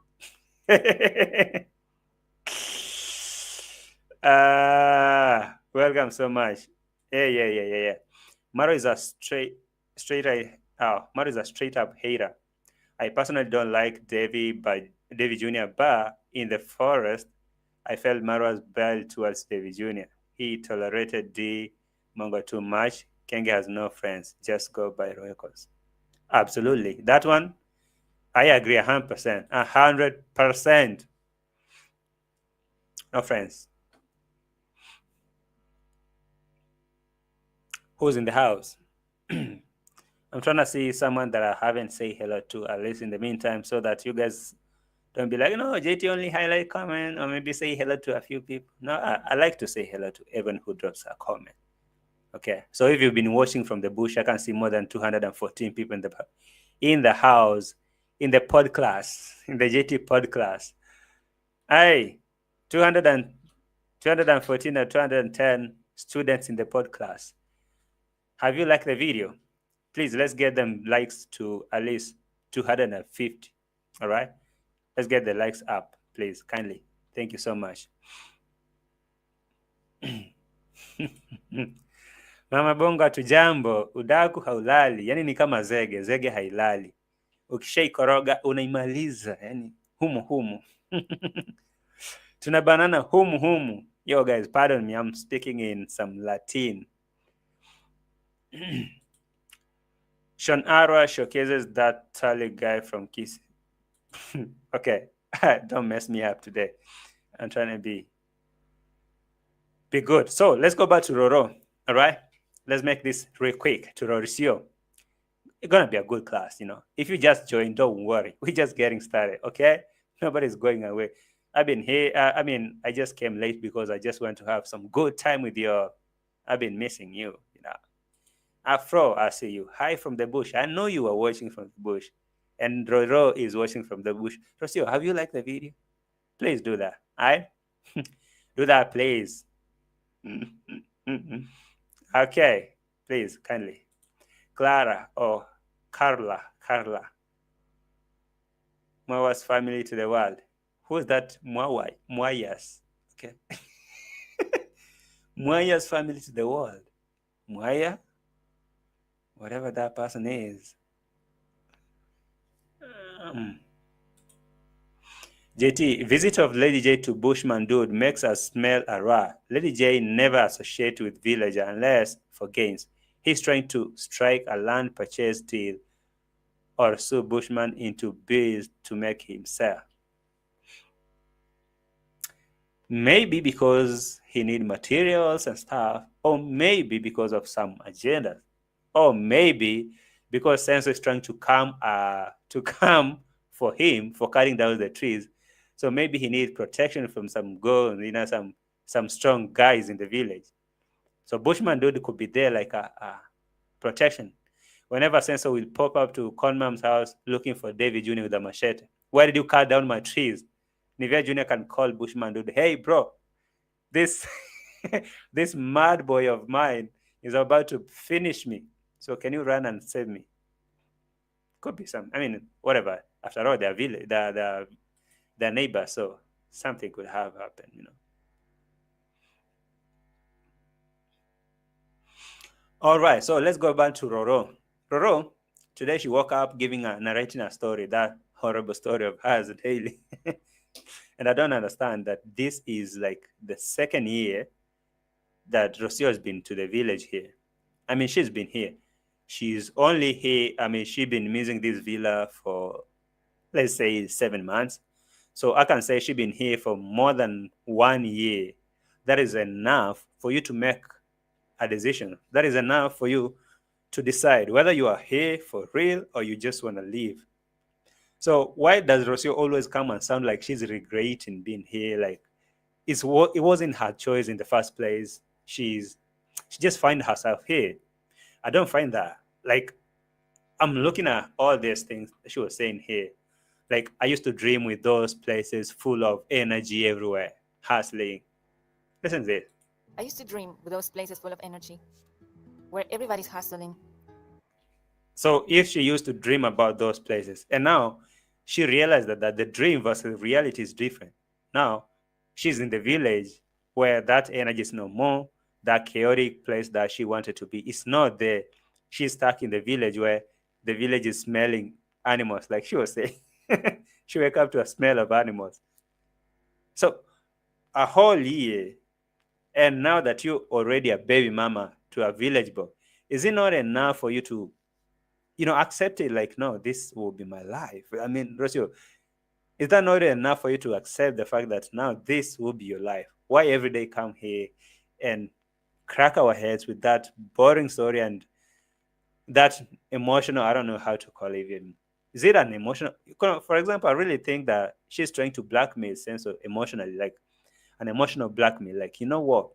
Welcome so much. Yeah. Maro is a straight up hater. I personally don't like Davy Jr., but in the forest, I felt Marwa's bell towards Davy Jr. He tolerated DEE MWANGO too much. Kenge has no friends. Just go by records. Absolutely. That one, I agree 100%. 100%. No friends. Who's in the house? I'm trying to see someone that I haven't said hello to, at least in the meantime, so that you guys don't be like, no, JT only highlight comment, or maybe say hello to a few people. No, I like to say hello to everyone who drops a comment. Okay, so if you've been watching from the bush, I can see more than 214 people in the house, in the pod class, in the JT pod class. Hey, 214 or 210 students in the pod class. Have you liked the video? Please, let's get them likes to at least 250. All right, let's get the likes up, please, kindly. Thank you so much. Mama Bongo, tujambo. Udaku haulali, yani ni kama zege hailali. Ukishaikoroga unaimaliza, yani humu. Tuna banana humu. Yo guys, pardon me, I'm speaking in some Latin. Sean Arwa showcases that Tally guy from Kiss. Okay, don't mess me up today. I'm trying to be good. So let's go back to Roro. All right, let's make this real quick to ROCIO. It's gonna be a good class, you know. If you just join, don't worry. We're just getting started, okay? Nobody's going away. I've been here. I just came late because I just want to have some good time with you. I've been missing you, you know. Afro, I see you. Hi from the bush. I know you are watching from the bush. And Roro is watching from the bush. ROCIO, have you liked the video? Please do that. All right? Do that, please. Okay, please, kindly. Clara or Carla. Mwawa's family to the world. Who's that Mwawa? Mwayas. Okay. Mwaya's family to the world. Mwaya? Whatever that person is. JT, visit of Lady J to Bushman dude makes us smell a rat. Lady J never associate with villager unless for gains. He's trying to strike a land purchase deal or sue Bushman into bills to make him sell. Maybe because he need materials and stuff, or maybe because of some agenda, or maybe because Senso is trying to come for him for cutting down the trees. So maybe he needs protection from some guns, you know, some strong guys in the village. So Bushman dude could be there like a protection. Whenever Senso will pop up to Conmam's house looking for David Jr. with a machete, why did you cut down my trees? Nivea Jr. can call Bushman dude, hey bro, this this mad boy of mine is about to finish me. So can you run and save me? Could be some. I mean, whatever. After all, they're village, they're neighbors, so something could have happened, you know. All right, so let's go back to Roro. Roro, today she woke up narrating a story, that horrible story of hers daily. And I don't understand that this is like the second year that ROCIO has been to the village here. I mean, she's been here. She's only here. I mean, she's been missing this villa for, let's say, 7 months. So I can say she's been here for more than 1 year. That is enough for you to make a decision. That is enough for you to decide whether you are here for real or you just want to leave. So why does ROCIO always come and sound like she's regretting being here? Like it wasn't her choice in the first place. She just find herself here. I don't find that. Like I'm looking at all these things she was saying here. Like I used to dream with those places full of energy everywhere, hustling. Listen to this. I used to dream with those places full of energy, where everybody's hustling. So if she used to dream about those places, and now she realized that the dream versus reality is different. Now she's in the village where that energy is no more. That chaotic place that she wanted to be, it's not there. She's stuck in the village where the village is smelling animals, like she was saying. She wake up to a smell of animals. So a whole year, and now that you're already a baby mama to a village boy, is it not enough for you to, accept it? Like, no, this will be my life. I mean, ROCIO, is that not enough for you to accept the fact that now this will be your life? Why every day come here and crack our heads with that boring story and that emotional, I don't know how to call it even. Is it an emotional? For example, I really think that she's trying to blackmail Senso emotionally, like an emotional blackmail. Like, you know what?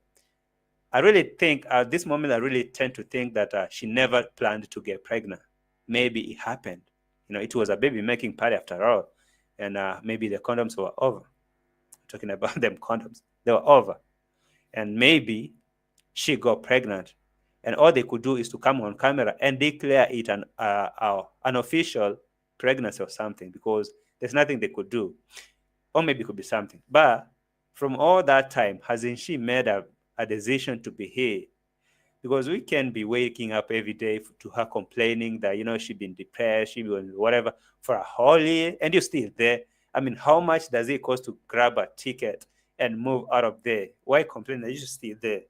I really think at this moment, I really tend to think that she never planned to get pregnant. Maybe it happened. It was a baby making party after all. And maybe the condoms were over. I'm talking about them condoms. They were over. And maybe she got pregnant. And all they could do is to come on camera and declare it an official pregnancy or something, because there's nothing they could do. Or maybe it could be something. But from all that time, hasn't she made a decision to be here? Because we can be waking up every day to her complaining that, she's been depressed, she been whatever for a whole year, and you're still there. I mean, how much does it cost to grab a ticket and move out of there? Why complain that you're still there?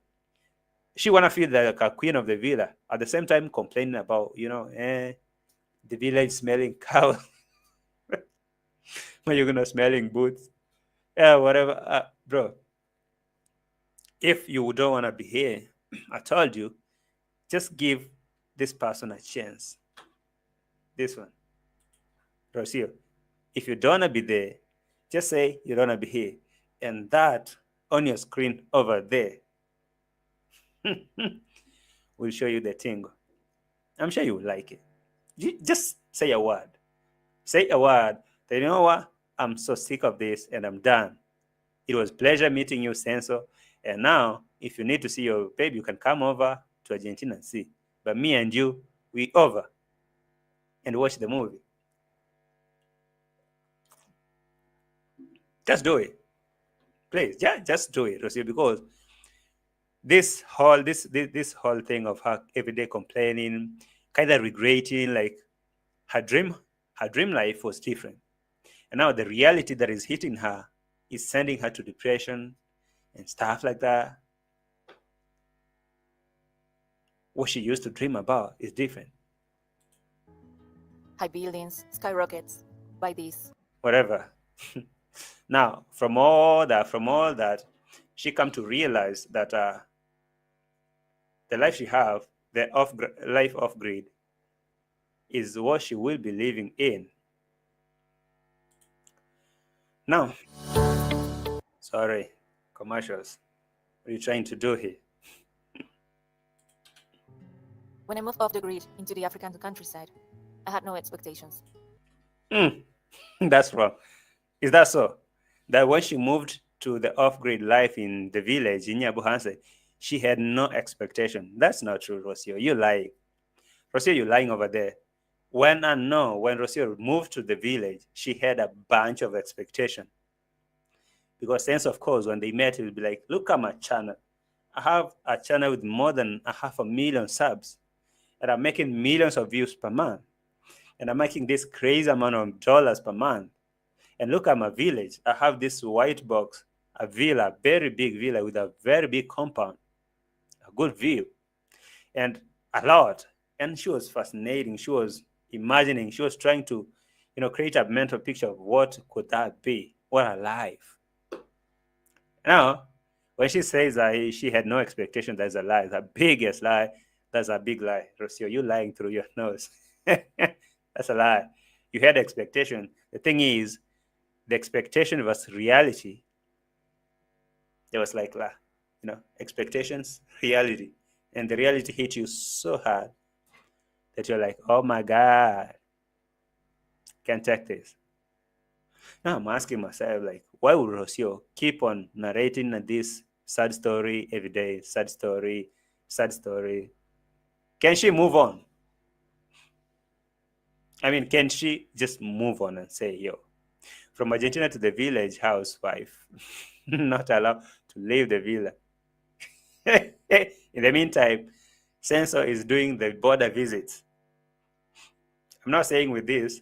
she want to feel like a queen of the villa. At the same time, complaining about, the village smelling cow. When you're gonna smelling boots. Yeah, whatever. Bro, if you don't want to be here, I told you, just give this person a chance. This one, Rocio. If you don't want to be there, just say you don't want to be here. And that on your screen over there will show you the tingle. I'm sure you will like it. You just say a word. Say a word that, you know what? I'm so sick of this and I'm done. It was pleasure meeting you, Senso. And now, if you need to see your baby, you can come over to Argentina and see. But me and you, we over and watch the movie. Just do it. Please, yeah, just do it, Rosie, because this whole thing of her everyday complaining, kind of regretting, like her dream life was different. And now the reality that is hitting her is sending her to depression and stuff like that. What she used to dream about is different. High buildings, skyrockets, by this. Whatever. Now, from all that, she come to realize that the life she have, the life off grid, is what she will be living in. Now, sorry, commercials. What are you trying to do here? When I moved off the grid into the African countryside, I had no expectations. That's wrong. Is that so? That when she moved to the off-grid life in the village in Nyabuhanse, she had no expectation. That's not true, Rocio. You're lying. Rocio, you're lying over there. When Rocio moved to the village, she had a bunch of expectation. Because sense, of course, when they met, it would be like, look at my channel. I have a channel with more than 500,000 subs. And I'm making millions of views per month. And I'm making this crazy amount of dollars per month. And look at my village. I have this white box, a villa, very big villa with a very big compound, a good view, and a lot. And she was fascinating. She was imagining. She was trying to, create a mental picture of what could that be. What a life. Now, when she says that she had no expectation, that's a lie. The biggest lie. That's a big lie. Rocio, you're lying through your nose. That's a lie. You had expectation. The thing is, the expectation versus reality, there was like, expectations, reality. And the reality hit you so hard that you're like, oh my God, can't take this. Now I'm asking myself, like, why would Rocio keep on narrating this sad story every day? Sad story, sad story. Can she move on? I mean, can she just move on and say, yo, from Argentina to the village housewife, not allowed to leave the villa. In the meantime, Sensor is doing the border visits. I'm not saying with this,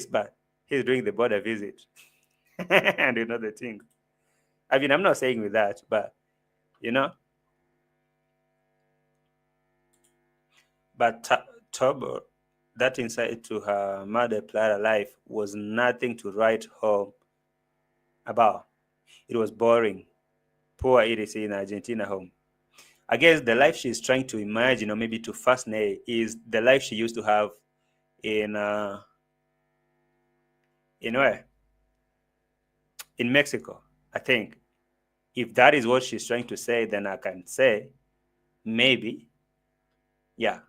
but he's doing the border visit. And you know the thing. I mean, I'm not saying with that, but But Tobo, that insight to her mother Clara life was nothing to write home about. It was boring. Poor EDC in Argentina home. I guess the life she's trying to imagine, or maybe to fascinate, is the life she used to have in where? In Mexico, I think. If that is what she's trying to say, then I can say maybe, yeah.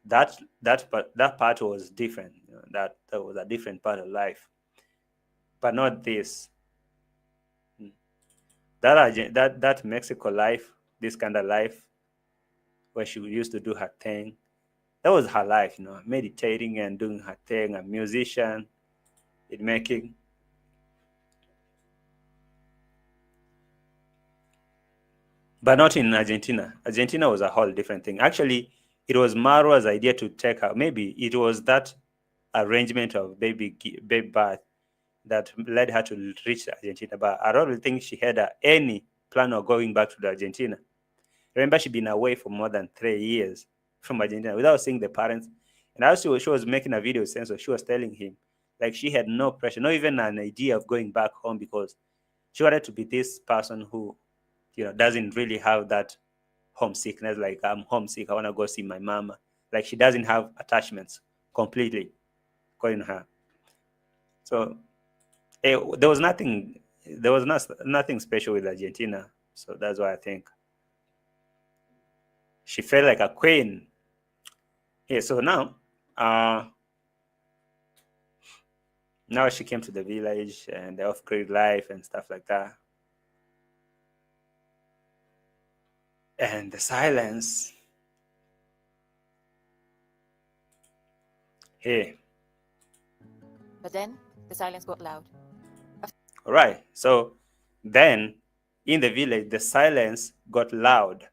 That part was different. That was a different part of life, but not this. That Mexico life, this kind of life, where she used to do her thing, that was her life. Meditating and doing her thing, a musician, in making. But not in Argentina. Argentina was a whole different thing. Actually, it was Marwa's idea to take her. Maybe it was that arrangement of baby birth that led her to reach Argentina. But I don't really think she had any plan on going back to Argentina. Remember, she'd been away for more than 3 years from Argentina without seeing the parents. And as she was making a video sensor, she was telling him, like, she had no pressure, not even an idea of going back home, because she wanted to be this person who, doesn't really have that homesickness. Like, I'm homesick, I want to go see my mama. Like, she doesn't have attachments completely, according to her. So there was nothing special with Argentina. So that's why I think she felt like a queen. Yeah, so now she came to the village and the off-grid life and stuff like that. And the silence. Hey. But then the silence got loud. All right. So then in the village, the silence got loud.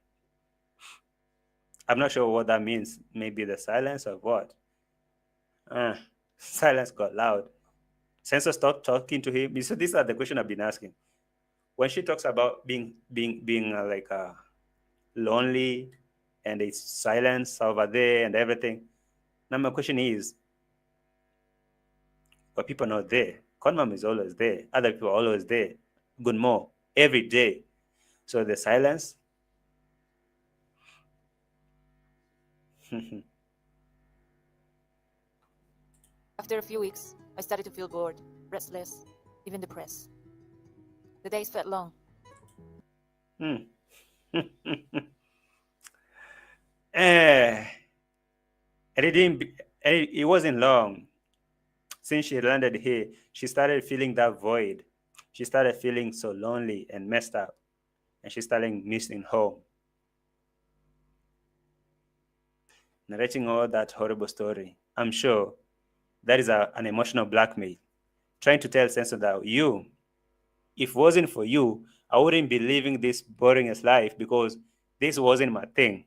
I'm not sure what that means. Maybe the silence of what? Silence got loud. Sensor stopped talking to him. So these are the questions I've been asking. When she talks about being lonely and it's silence over there and everything. Now my question is, but people are not there. Conmam is always there. Other people are always there. Good more every day. So the silence. After a few weeks, I started to feel bored, restless, even depressed. The days felt long. It wasn't long. Since she landed here, she started feeling that void. She started feeling so lonely and messed up. And she started missing home. Narrating all that horrible story, I'm sure that is an emotional blackmail. Trying to tell Sensor that if it wasn't for you, I wouldn't be living this boringest life, because this wasn't my thing.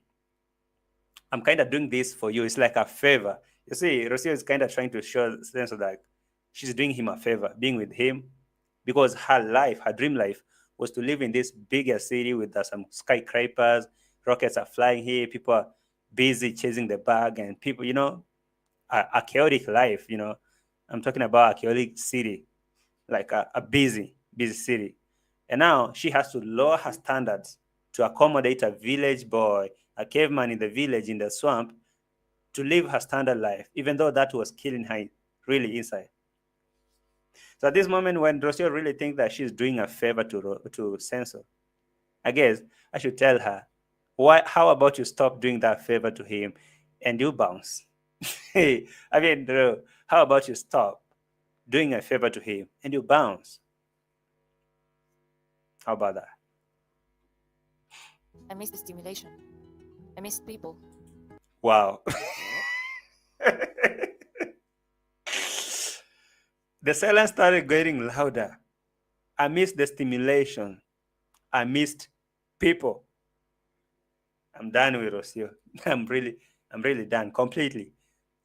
I'm kind of doing this for you. It's like a favor. You see, ROCIO is kind of trying to show Sensor that she's doing him a favor, being with him, because her dream life, was to live in this bigger city with some skyscrapers, rockets are flying here, people are busy chasing the bag, and people, a chaotic life, I'm talking about a chaotic city, like a busy city. And now she has to lower her standards to accommodate a village boy, a caveman in the village, in the swamp, to live her standard life, even though that was killing her really inside. So at this moment, when ROCIO really thinks that she's doing a favor to Sensor, I guess I should tell her, how about you stop doing that favor to him and you bounce? I mean, how about you stop doing a favor to him and you bounce? How about that? I missed the stimulation. I missed people. Wow. The silence started getting louder. I missed the stimulation. I missed people. I'm done with ROCIO. I'm really done completely.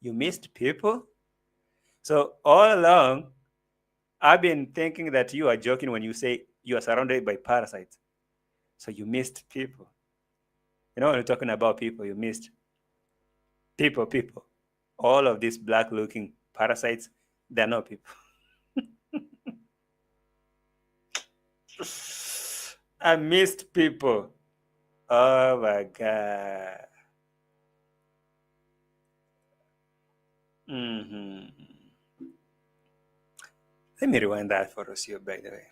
You missed people? So all along, I've been thinking that you are joking when you say you are surrounded by parasites. So you missed people. When you're talking about people, you missed people. All of these black-looking parasites, they're not people. I missed people. Oh my God. Let me rewind that for ROCIO, by the way.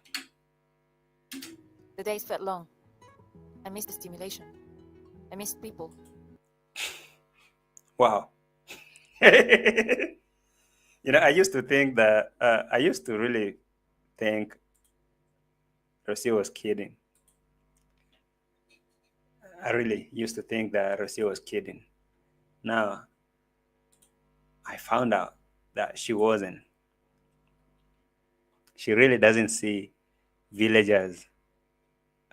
The days felt long. I missed the stimulation. I missed people. Wow. I used to think that, I used to really think ROCIO was kidding. I really used to think that ROCIO was kidding. Now, I found out that she wasn't. She really doesn't see villagers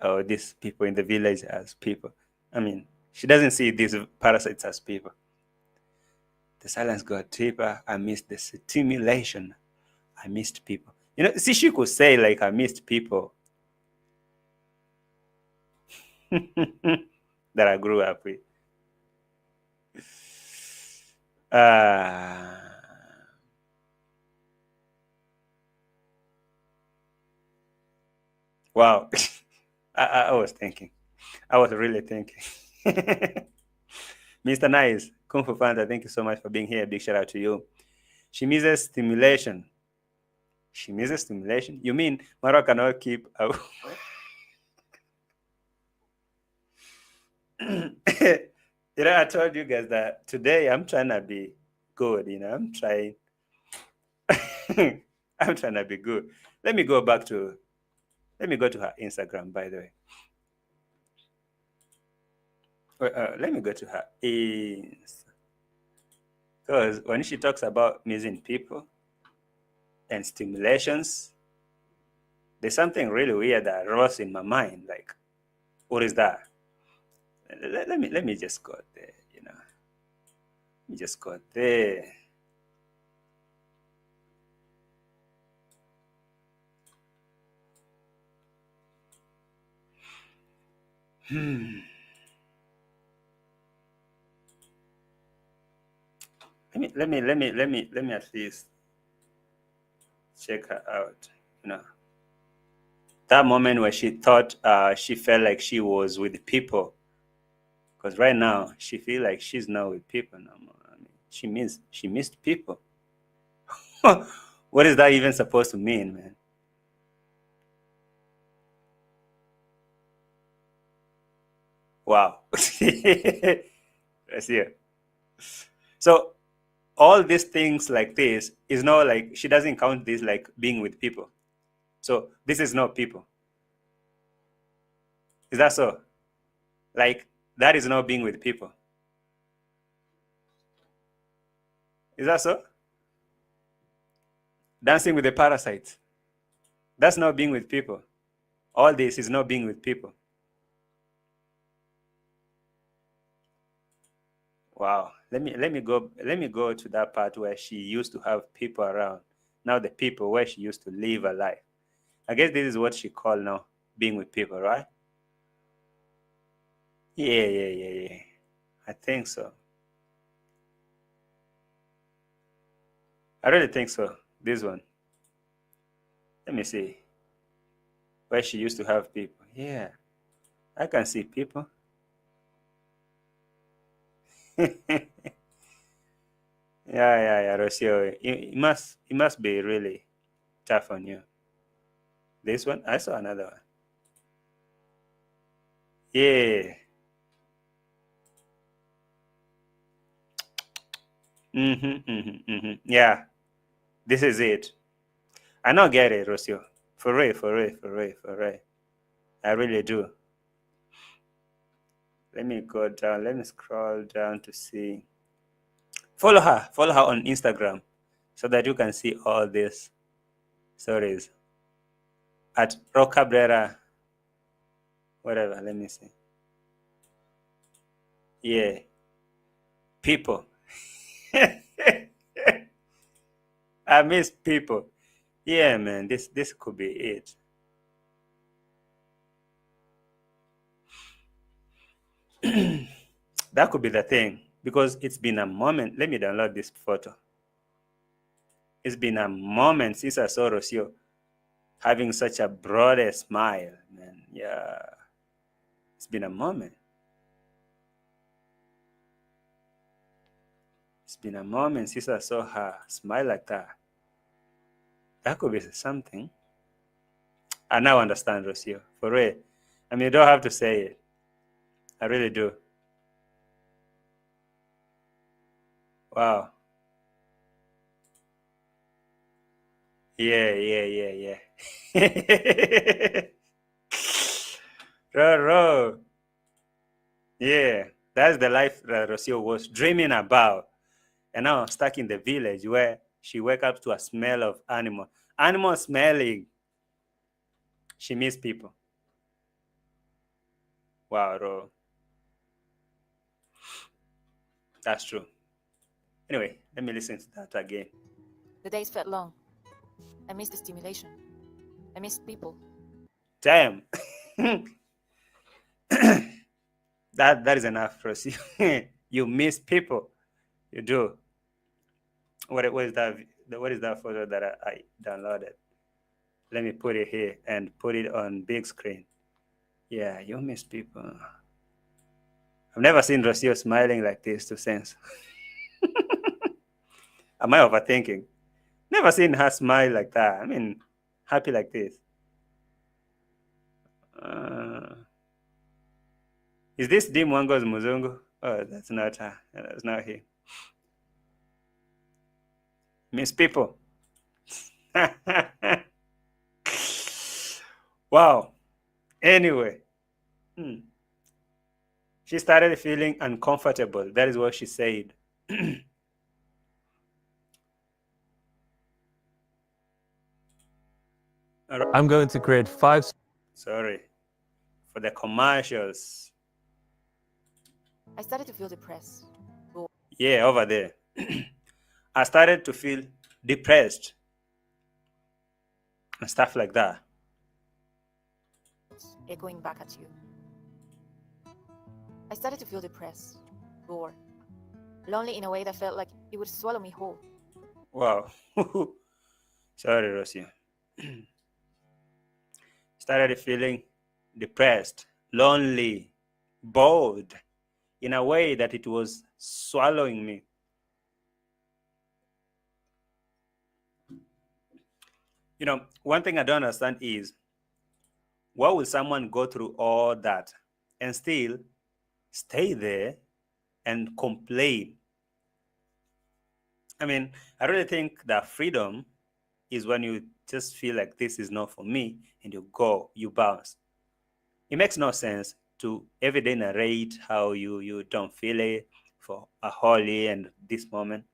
or these people in the village as people. I mean, she doesn't see these parasites as people. The silence got deeper. I missed the stimulation. I missed people. See, she could say, like, I missed people. that I grew up with. Uh, wow. I was thinking. I was really thinking. Mr. Nice, Kung Fu Panda, thank you so much for being here. Big shout out to you. She misses stimulation. She misses stimulation? You mean Marwa cannot keep a... I told you guys that today I'm trying to be good, I'm trying. I'm trying to be good. Let me go to her Instagram, by the way. Let me go to her Insta. Because when she talks about missing people and stimulations, there's something really weird that rose in my mind. Like, what is that? Let me just go there, Let me just go there. Let me at least check her out. That moment where she thought she felt like she was with people, because right now she feel like she's not with people no more. I mean, she missed people. What is that even supposed to mean, man? Wow. Let's see. So all these things like this is not like, she doesn't count this like being with people. So this is not people. Is that so? Like, that is not being with people. Is that so? Dancing with the parasites. That's not being with people. All this is not being with people. Wow. Let me go to that part where she used to have people around. Now the people where she used to live her life. I guess this is what she called now being with people, right? Yeah. I think so. I really think so. This one. Let me see. Where she used to have people. Yeah. I can see people. Yeah, ROCIO. It must be really tough on you. This one, I saw another one. Yeah. Yeah. This is it. I don't get it, ROCIO. For real. I really do. Let me go down. Let me scroll down to see. Follow her on Instagram so that you can see all these stories at Rocabrera, whatever. Let me see. Yeah, people. I miss people. Yeah, man, this could be it. That could be the thing, because it's been a moment. Let me download this photo. It's been a moment since I saw ROCIO having such a broad smile, man. Yeah. It's been a moment. It's been a moment since I saw her smile like that. That could be something. I now understand, ROCIO. For real. I mean, you don't have to say it. I really do. Wow. Yeah. Ro. Yeah. That's the life that ROCIO was dreaming about. And now stuck in the village where she wake up to a smell of animal. Animal smelling. She miss people. Wow, Ro. That's true. Anyway, let me listen to that again. The days felt long. I missed the stimulation. I missed people. Damn. that is enough, Rosie. You miss people. You do. What is that? What is that photo that I downloaded? Let me put it here and put it on big screen. Yeah, you miss people. I've never seen Rocio smiling like this to sense. Am I overthinking? Never seen her smile like that. I mean, happy like this. Is this D Mwango's Muzungu? Oh, that's not her. That's not him. Miss people. Wow. Anyway, she started feeling uncomfortable. That is what she said. I'm going to create 5. Sorry for the commercials. I started to feel depressed. Yeah, over there. I started to feel depressed and stuff like that. Echoing back at you. I started to feel depressed, bored, lonely in a way that felt like it would swallow me whole. Wow. Sorry, Rocio. Started feeling depressed, lonely, bored, in a way that it was swallowing me. You know, one thing I don't understand is, why will someone go through all that and still stay there and complain? I mean, I really think that freedom is when you just feel like this is not for me and you go, you bounce. It makes no sense to every day narrate how you don't feel it for a holy and this moment.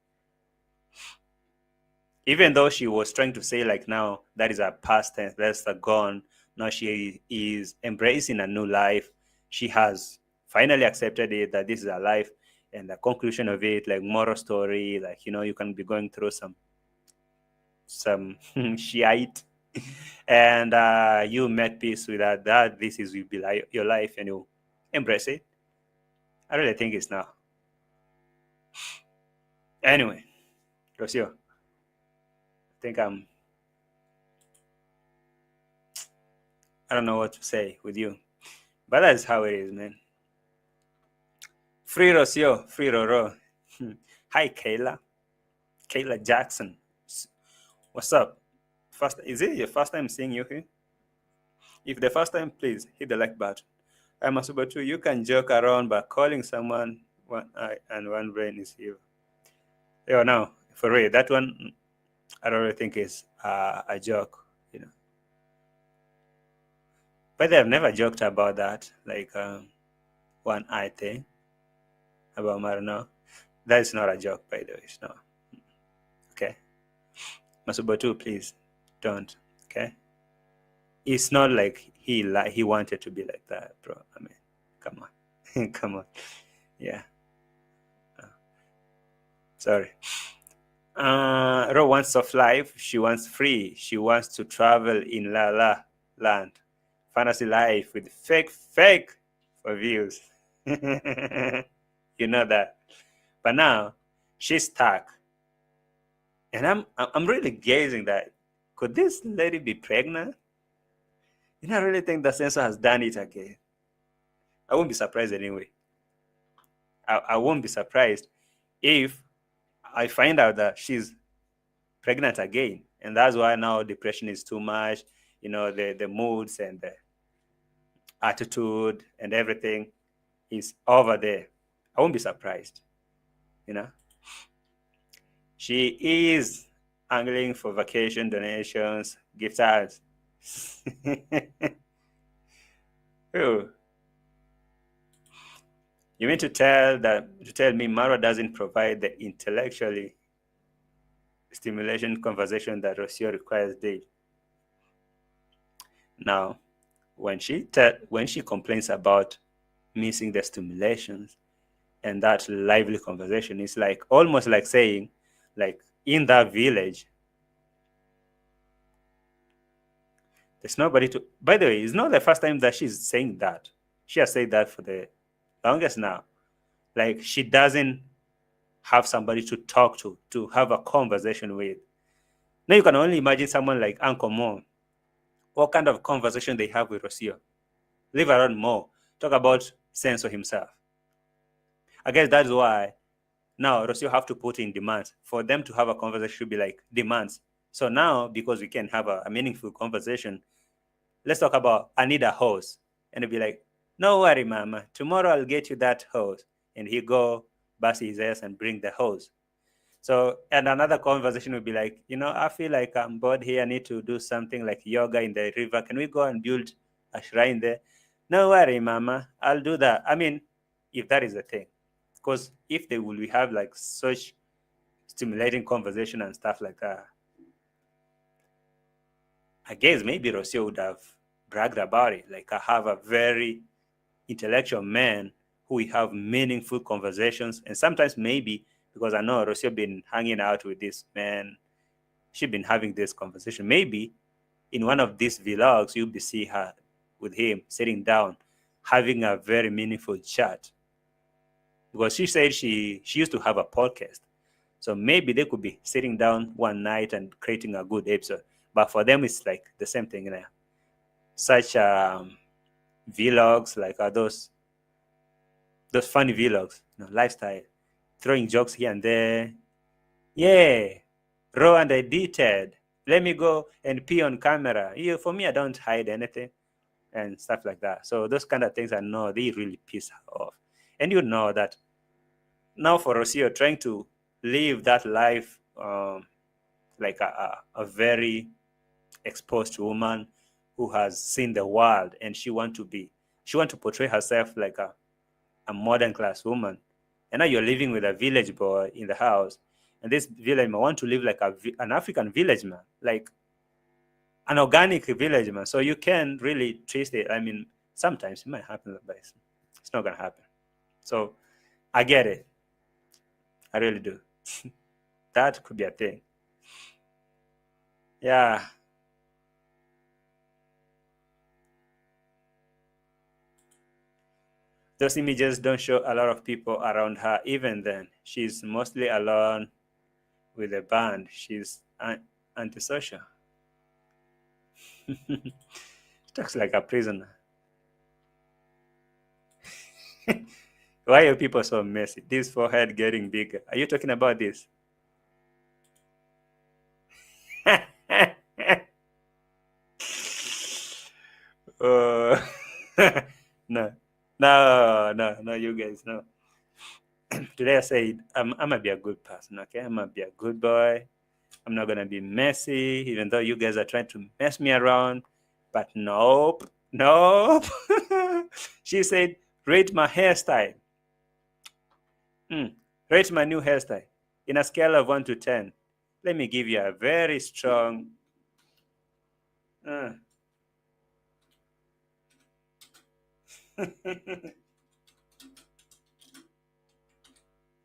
Even though she was trying to say like now that is a past tense, that's a gone. Now she is embracing a new life. She has finally accepted it, that this is her life, and the conclusion of it, like moral story, like, you know, you can be going through some shite, and you make peace with that this is will be like your life, and you embrace it. I really think it's now. Anyway, Rocio, I think I don't know what to say with you, but that's how it is, man. Free Rocio, free Roro. Hi, Kayla Jackson. What's up? Is it your first time seeing you here? If the first time, please hit the like button. I'm Asuba too. You can joke around by calling someone one eye and one brain is here. Oh no, for real, that one I don't really think is a joke, you know. But I've never joked about that, like one eye thing about Marino. That is not a joke, by the way. It's not. Okay. Masuba too, please don't. Okay. It's not like he wanted to be like that, bro. I mean, come on. Come on. Yeah. Sorry. Ro wants soft life. She wants free. She wants to travel in La La Land. Fantasy life with fake for views. You know that. But now she's stuck. And I'm really gazing that, could this lady be pregnant? You know, I really think the censor has done it again. I won't be surprised anyway. I won't be surprised if I find out that she's pregnant again. And that's why now depression is too much. You know, the moods and the attitude and everything is over there. I won't be surprised. You know? She is angling for vacation donations, gift cards. Oh. You mean to tell me MARWA doesn't provide the intellectually stimulation conversation that ROCIO requires daily? Now, when she complains about missing the stimulations and that lively conversation, it's like almost like saying, like, in that village, there's nobody to. By the way, it's not the first time that she's saying that. She has said that for the longest now. Like, she doesn't have somebody to talk to have a conversation with. Now you can only imagine someone like Uncle Mo, what kind of conversation they have with Rocio. Leave around Mo, talk about sense of himself. I guess that's why now Rocio have to put in demands. For them to have a conversation should be like demands. So now, because we can have a meaningful conversation, let's talk about, I need a hose. And it'll be like, no worry, mama, tomorrow I'll get you that hose. And he go bust his ass and bring the hose. So, and another conversation would be like, I feel like I'm bored here. I need to do something like yoga in the river. Can we go and build a shrine there? No worry, mama, I'll do that. I mean, if that is the thing. Because if they will have like such stimulating conversation and stuff like that, I guess maybe Rocio would have bragged about it. Like, I have a very intellectual man who we have meaningful conversations. And sometimes maybe, because I know Rocio been hanging out with this man, she been having this conversation. Maybe in one of these vlogs, you'll be see her with him sitting down, having a very meaningful chat. Because she said she used to have a podcast. So maybe they could be sitting down one night and creating a good episode. But for them, it's like the same thing now. Such vlogs, like those funny vlogs, lifestyle, throwing jokes here and there. Yeah, raw and edited. Let me go and pee on camera. For me, I don't hide anything and stuff like that. So those kind of things, I know they really piss her off. And you know that now for Rocio, trying to live that life like a very exposed woman who has seen the world, and she want to portray herself like a modern class woman. And now you're living with a village boy in the house, and this village man want to live like an African village man, like an organic village man. So you can really twist it. I mean, sometimes it might happen, but it's not gonna happen. So I get it. I really do. That could be a thing. Yeah. Those images don't show a lot of people around her. Even then, she's mostly alone with the band. She's antisocial. Talks like a prisoner. Why are people so messy? This forehead getting bigger. Are you talking about this? No, you guys, no. Today I said I'm gonna be a good person, okay? I'm gonna be a good boy. I'm not gonna be messy, even though you guys are trying to mess me around. But nope. She said, rate my hairstyle. Rate my new hairstyle. In a scale of 1 to 10, let me give you a very strong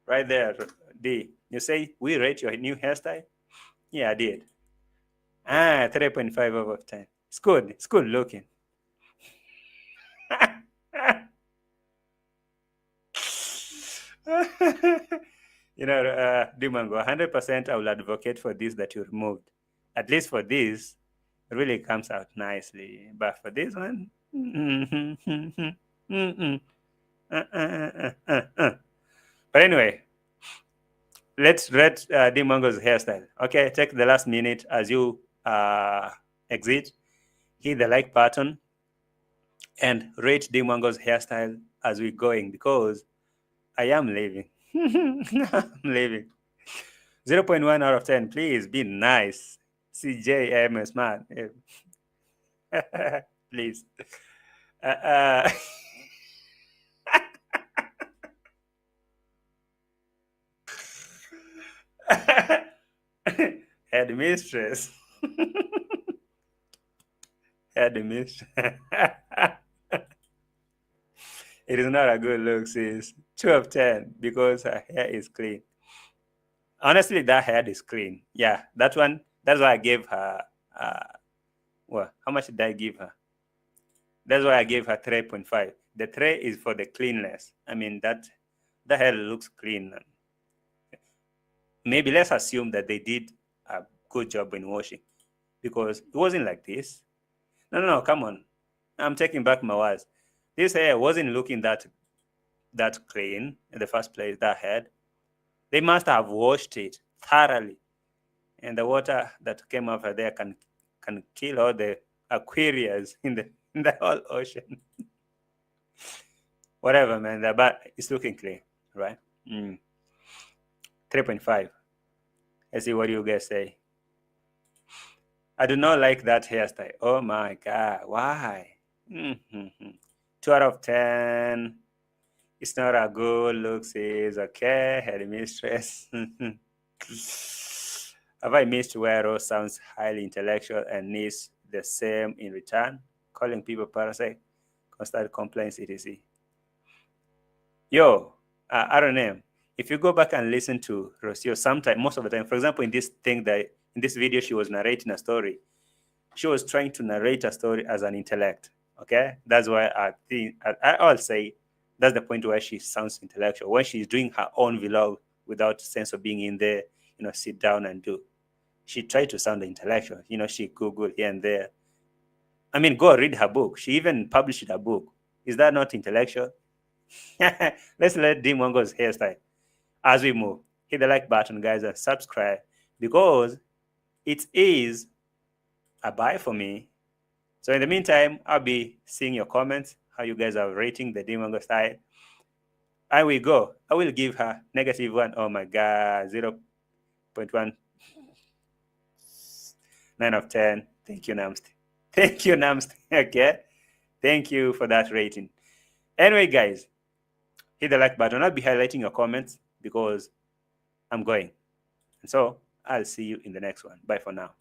right there, D. You say we rate your new hairstyle? Yeah, I did. 3.5 out of 10. It's good. It's good looking. DMWANGO, 100% I will advocate for this that you removed. At least for this, it really comes out nicely. But for this one, But anyway, let's rate DMWANGO's hairstyle. Okay, take the last minute as you exit. Hit the like button and rate DMWANGO's hairstyle as we're going, because I am leaving. I'm leaving. 0.1 out of 10. Please be nice. CJMS, man. Please. Headmistress. Headmistress. It is not a good look, sis. 2 of 10 because her hair is clean. Honestly, that hair is clean. Yeah, that one. That's why I gave her. How much did I give her? That's why I gave her 3.5 The 3 is for the cleanness. I mean, that the hair looks clean. Maybe let's assume that they did a good job in washing, because it wasn't like this. No, come on. I'm taking back my words. This hair wasn't looking that clean in the first place, that head. They must have washed it thoroughly. And the water that came over there can kill all the aquarius in the whole ocean. Whatever, man. But it's looking clean, right? 3.5. Let's see what you guys say. I do not like that hairstyle. Oh my God, why? 2 out of 10. It's not a good look, says, okay, headmistress. Have I missed where Rose sounds highly intellectual and needs the same in return? Calling people parasite, constant complaints, etc. Yo, I don't know. If you go back and listen to ROCIO, sometime, most of the time, for example, in this video, she was narrating a story. She was trying to narrate a story as an intellect. Okay, that's why I'll say that's the point where she sounds intellectual. When she's doing her own vlog without sense of being in there, sit down and do. She tried to sound intellectual. She Googled here and there. I mean, go read her book. She even published a book. Is that not intellectual? Let's let DEE MWANGO's hairstyle. As we move, hit the like button, guys, and subscribe, because it is a buy for me. So in the meantime, I'll be seeing your comments, how you guys are rating the DEE MWANGO style. I will go. I will give her -1. Oh my God, 0.1. 9 of 10. Thank you, Namst. Thank you, Namst. Okay. Thank you for that rating. Anyway, guys, hit the like button. I'll be highlighting your comments because I'm going. And so I'll see you in the next one. Bye for now.